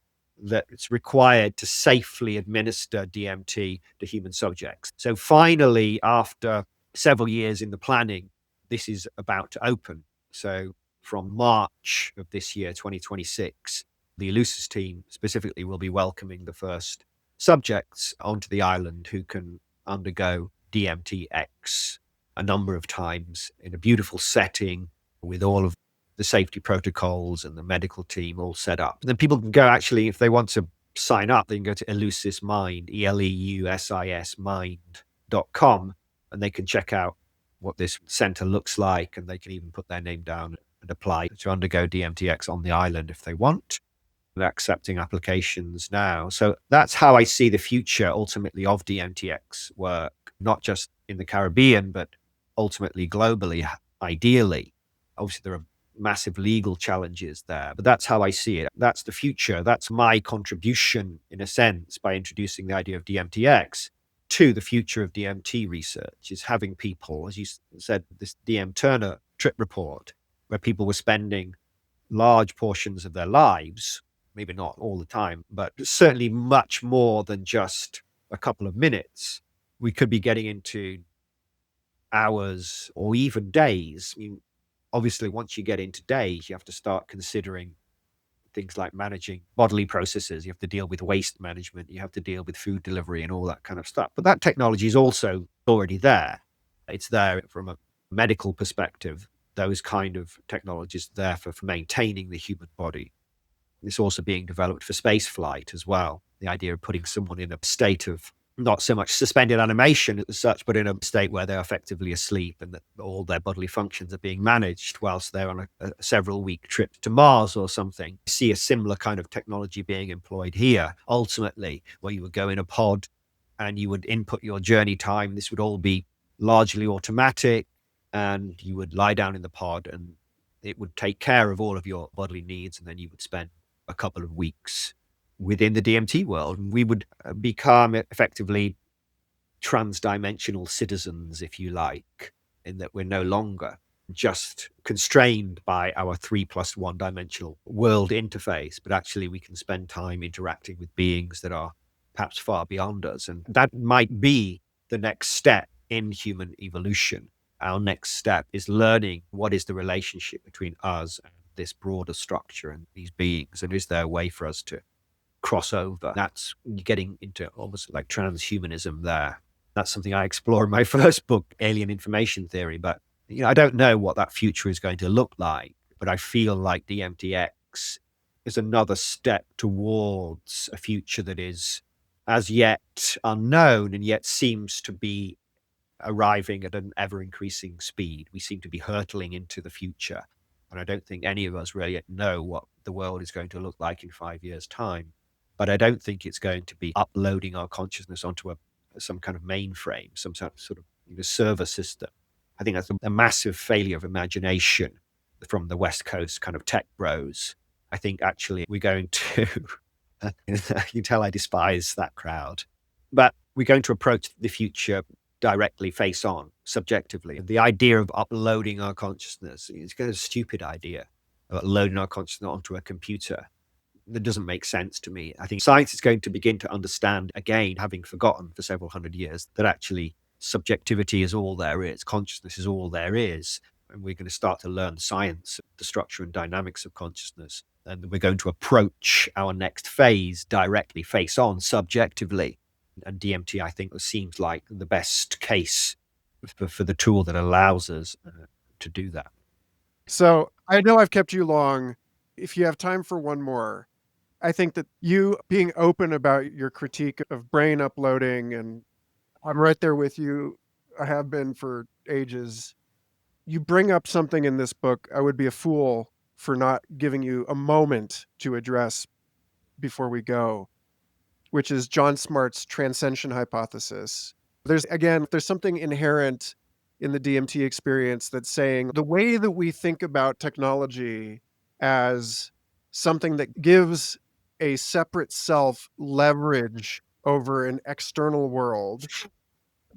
that's required to safely administer DMT to human subjects. So finally, after several years in the planning, this is about to open. So from March of this year, 2026, the Eleusis team specifically will be welcoming the first subjects onto the island who can undergo DMTx a number of times in a beautiful setting with all of the safety protocols and the medical team all set up. And then people can go, actually, if they want to sign up, they can go to Eleusis Mind, ELEUSIS mind.com, and they can check out what this center looks like, and they can even put their name down and apply to undergo DMTx on the island if they want. They're accepting applications now. So that's how I see the future ultimately of DMTx work, not just in the Caribbean, but ultimately globally, ideally. Obviously, there are massive legal challenges there, but that's how I see it. That's the future. That's my contribution, in a sense, by introducing the idea of DMTx to the future of DMT research, is having people, as you said, this DM Turner trip report, where people were spending large portions of their lives, maybe not all the time, but certainly much more than just a couple of minutes. We could be getting into hours or even days. I mean, obviously, once you get into days, you have to start considering things like managing bodily processes. You have to deal with waste management. You have to deal with food delivery and all that kind of stuff. But that technology is also already there. It's there from a medical perspective. Those kind of technologies there for maintaining the human body. It's also being developed for space flight as well. The idea of putting someone in a state of not so much suspended animation as such, but in a state where they're effectively asleep and that all their bodily functions are being managed whilst they're on a several-week trip to Mars or something. I see a similar kind of technology being employed here, ultimately, where you would go in a pod and you would input your journey time. This would all be largely automatic, and you would lie down in the pod and it would take care of all of your bodily needs, and then you would spend a couple of weeks within the DMT world. And we would become effectively transdimensional citizens, if you like, in that we're no longer just constrained by our 3+1 dimensional world interface, but actually we can spend time interacting with beings that are perhaps far beyond us. And that might be the next step in human evolution. Our next step is learning what is the relationship between us and this broader structure and these beings, and is there a way for us to cross over? That's getting into almost like transhumanism there. That's something I explore in my first book, Alien Information Theory. But I don't know what that future is going to look like, but I feel like DMTx is another step towards a future that is as yet unknown and yet seems to be arriving at an ever-increasing speed. We seem to be hurtling into the future. And I don't think any of us really know what the world is going to look like in 5 years' time. But I don't think it's going to be uploading our consciousness onto some kind of mainframe, some sort of server system. I think that's a massive failure of imagination from the West Coast kind of tech bros. I think actually we're going to, you can tell I despise that crowd, but we're going to approach the future directly face on, subjectively. The idea of uploading our consciousness is kind of a stupid idea. loading our consciousness onto a computer. That doesn't make sense to me. I think science is going to begin to understand, again, having forgotten for several hundred years, that actually subjectivity is all there is, consciousness is all there is. And we're going to start to learn science, the structure and dynamics of consciousness. And we're going to approach our next phase directly, face on, subjectively. And DMT, I think, seems like the best case for the tool that allows us to do that. So I know I've kept you long. If you have time for one more, I think that you being open about your critique of brain uploading, and I'm right there with you. I have been for ages. You bring up something in this book I would be a fool for not giving you a moment to address before we go, which is John Smart's transcension hypothesis. There's something inherent in the DMT experience that's saying the way that we think about technology as something that gives a separate self leverage over an external world,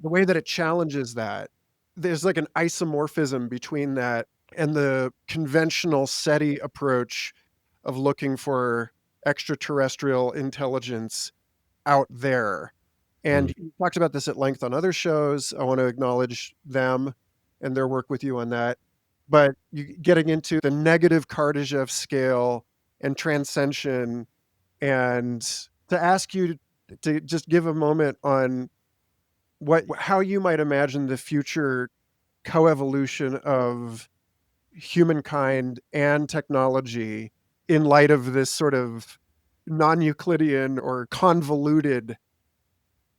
the way that it challenges that, there's like an isomorphism between that and the conventional SETI approach of looking for extraterrestrial intelligence out there. And you talked about this at length on other shows. I want to acknowledge them and their work with you on that. But you getting into the negative Kardashev scale and transcension, and to ask you to just give a moment on how you might imagine the future coevolution of humankind and technology in light of this sort of non-Euclidean or convoluted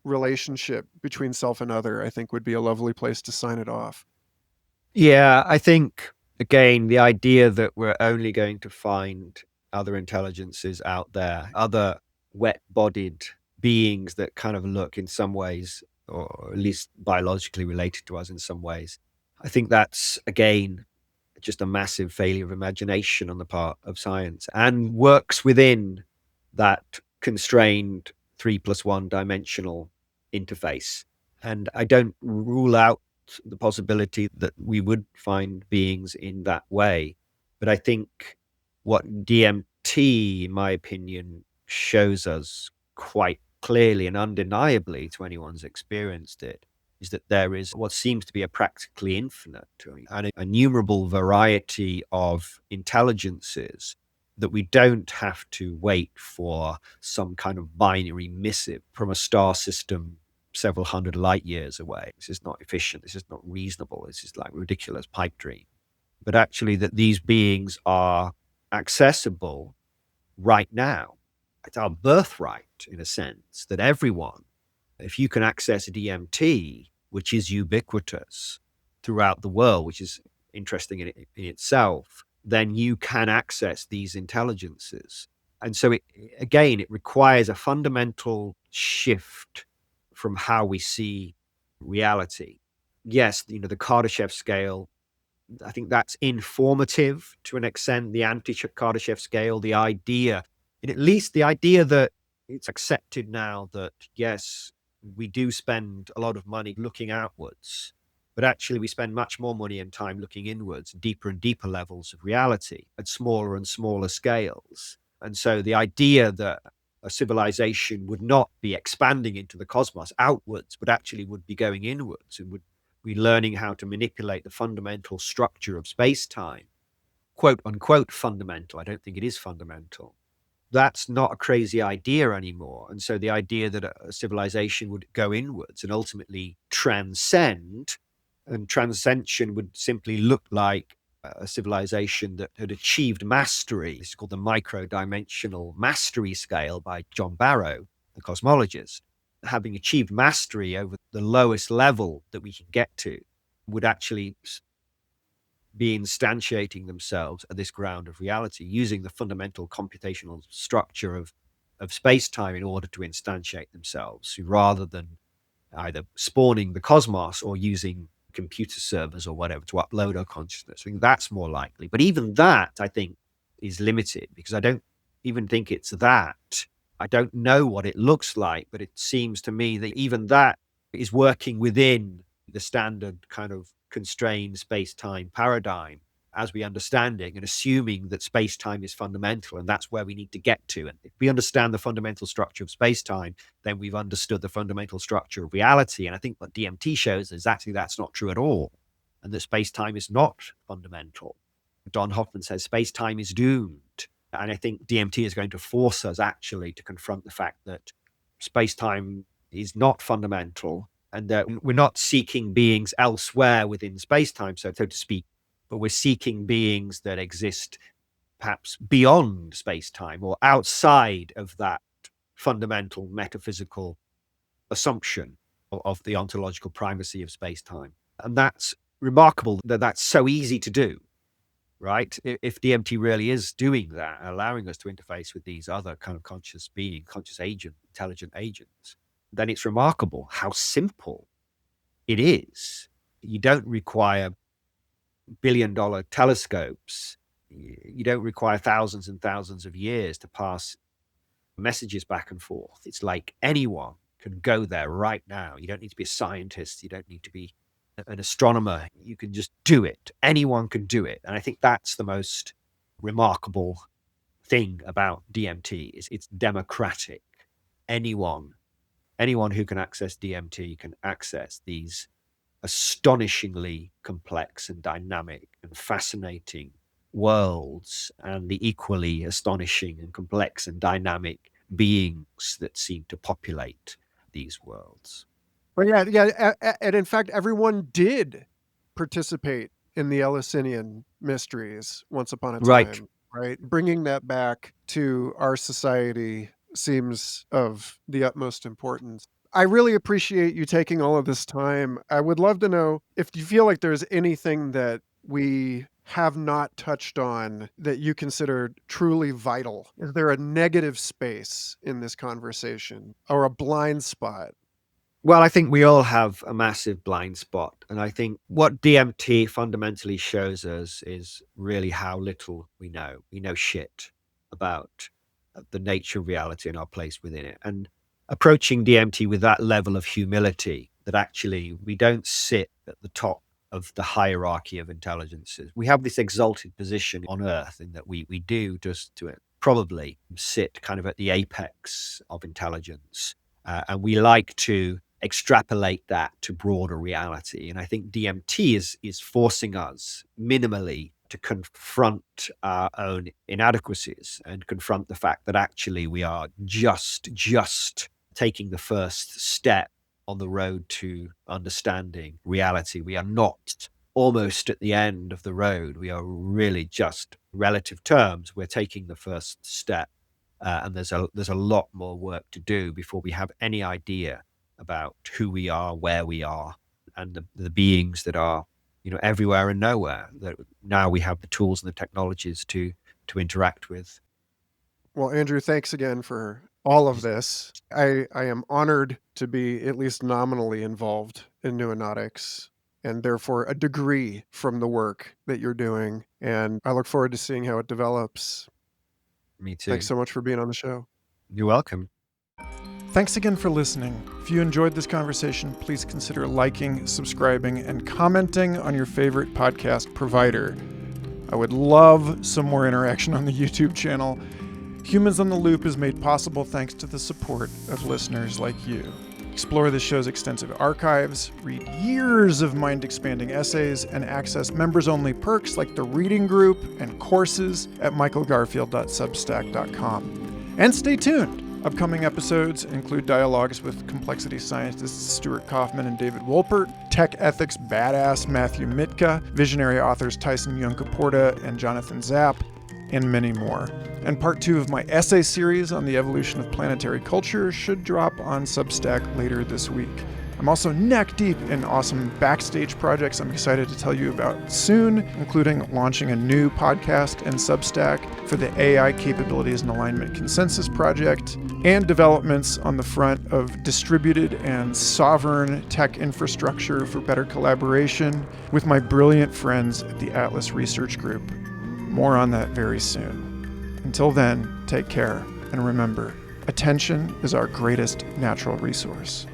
relationship between self and other, I think would be a lovely place to sign it off. Yeah, I think, again, the idea that we're only going to find other intelligences out there, other wet-bodied beings that kind of look in some ways, or at least biologically related to us in some ways. I think that's, again, just a massive failure of imagination on the part of science, and works within that constrained 3+1 dimensional interface. And I don't rule out the possibility that we would find beings in that way. But I think what DMT, in my opinion, shows us quite clearly and undeniably to anyone who's experienced it is that there is what seems to be a practically infinite and innumerable variety of intelligences, that we don't have to wait for some kind of binary missive from a star system several hundred light years away. This is not efficient. This is not reasonable. This is like ridiculous pipe dream. But actually that these beings are accessible right now. It's our birthright, in a sense, that everyone, if you can access DMT, which is ubiquitous throughout the world, which is interesting in itself, then you can access these intelligences. And so, it requires a fundamental shift from how we see reality. Yes, the Kardashev scale, I think that's informative to an extent, the anti-Kardashev scale, the idea, and at least the idea that it's accepted now that, yes, we do spend a lot of money looking outwards, but actually we spend much more money and time looking inwards, deeper and deeper levels of reality at smaller and smaller scales. And so the idea that a civilization would not be expanding into the cosmos outwards, but actually would be going inwards and would be learning how to manipulate the fundamental structure of space-time, quote unquote fundamental. I don't think it is fundamental. That's not a crazy idea anymore. And so the idea that a civilization would go inwards and ultimately transcend, and transcension would simply look like a civilization that had achieved mastery. This is called the micro-dimensional mastery scale by John Barrow, the cosmologist. Having achieved mastery over the lowest level that we can get to would actually be instantiating themselves at this ground of reality, using the fundamental computational structure of space-time in order to instantiate themselves, rather than either spawning the cosmos or using computer servers or whatever to upload our consciousness. I think that's more likely. But even that, I think, is limited, because I don't even think it's that. I don't know what it looks like, but it seems to me that even that is working within the standard kind of constrained space-time paradigm. as we understand it, and assuming that space-time is fundamental, and that's where we need to get to. And if we understand the fundamental structure of space-time, then we've understood the fundamental structure of reality. And I think what DMT shows is actually that's not true at all, and that space-time is not fundamental. Don Hoffman says space-time is doomed. And I think DMT is going to force us actually to confront the fact that space-time is not fundamental, and that we're not seeking beings elsewhere within space-time, so to speak, but we're seeking beings that exist perhaps beyond space-time or outside of that fundamental metaphysical assumption of the ontological primacy of space-time. And that's remarkable that that's so easy to do, right? If DMT really is doing that, allowing us to interface with these other kind of conscious beings, conscious agents, intelligent agents, then it's remarkable how simple it is. You don't require billion-dollar telescopes. You don't require thousands and thousands of years to pass messages back and forth. It's like anyone can go there right now. You don't need to be a scientist. You don't need to be an astronomer. You can just do it. Anyone can do it. And I think that's the most remarkable thing about DMT is it's democratic. Anyone who can access DMT can access these astonishingly complex and dynamic and fascinating worlds, and the equally astonishing and complex and dynamic beings that seem to populate these worlds. Well, yeah, and in fact, everyone did participate in the Eleusinian mysteries once upon a time, right? Bringing that back to our society seems of the utmost importance. I really appreciate you taking all of this time. I would love to know if you feel like there's anything that we have not touched on that you consider truly vital. Is there a negative space in this conversation or a blind spot? Well, I think we all have a massive blind spot. And I think what DMT fundamentally shows us is really how little we know. We know shit about the nature of reality and our place within it. And approaching DMT with that level of humility, that actually we don't sit at the top of the hierarchy of intelligences. We have this exalted position on Earth in that we do just to probably sit kind of at the apex of intelligence. And we like to extrapolate that to broader reality. And I think DMT is forcing us minimally to confront our own inadequacies and confront the fact that actually we are just taking the first step on the road to understanding reality. We are not almost at the end of the road. We are really just, relative terms, we're taking the first step. And there's a lot more work to do before we have any idea about who we are, where we are, and the beings that are, everywhere and nowhere, that now we have the tools and the technologies to interact with. Well, Andrew, thanks again for all of this. I am honored to be at least nominally involved in Neuronautics, and therefore a degree from the work that you're doing. And I look forward to seeing how it develops. Me too. Thanks so much for being on the show. You're welcome. Thanks again for listening. If you enjoyed this conversation, please consider liking, subscribing, and commenting on your favorite podcast provider. I would love some more interaction on the YouTube channel. Humans on the Loop is made possible thanks to the support of listeners like you. Explore the show's extensive archives, read years of mind-expanding essays, and access members-only perks like the reading group and courses at michaelgarfield.substack.com. And stay tuned. Upcoming episodes include dialogues with complexity scientists Stuart Kaufman and David Wolpert, tech ethics badass Matthew Mitka, visionary authors Tyson Yunkaporta and Jonathan Zapp, and many more. And part 2 of my essay series on the evolution of planetary culture should drop on Substack later this week. I'm also neck deep in awesome backstage projects I'm excited to tell you about soon, including launching a new podcast and Substack for the AI Capabilities and Alignment Consensus Project, and developments on the front of distributed and sovereign tech infrastructure for better collaboration with my brilliant friends at the Atlas Research Group. More on that very soon. Until then, take care, and remember, attention is our greatest natural resource.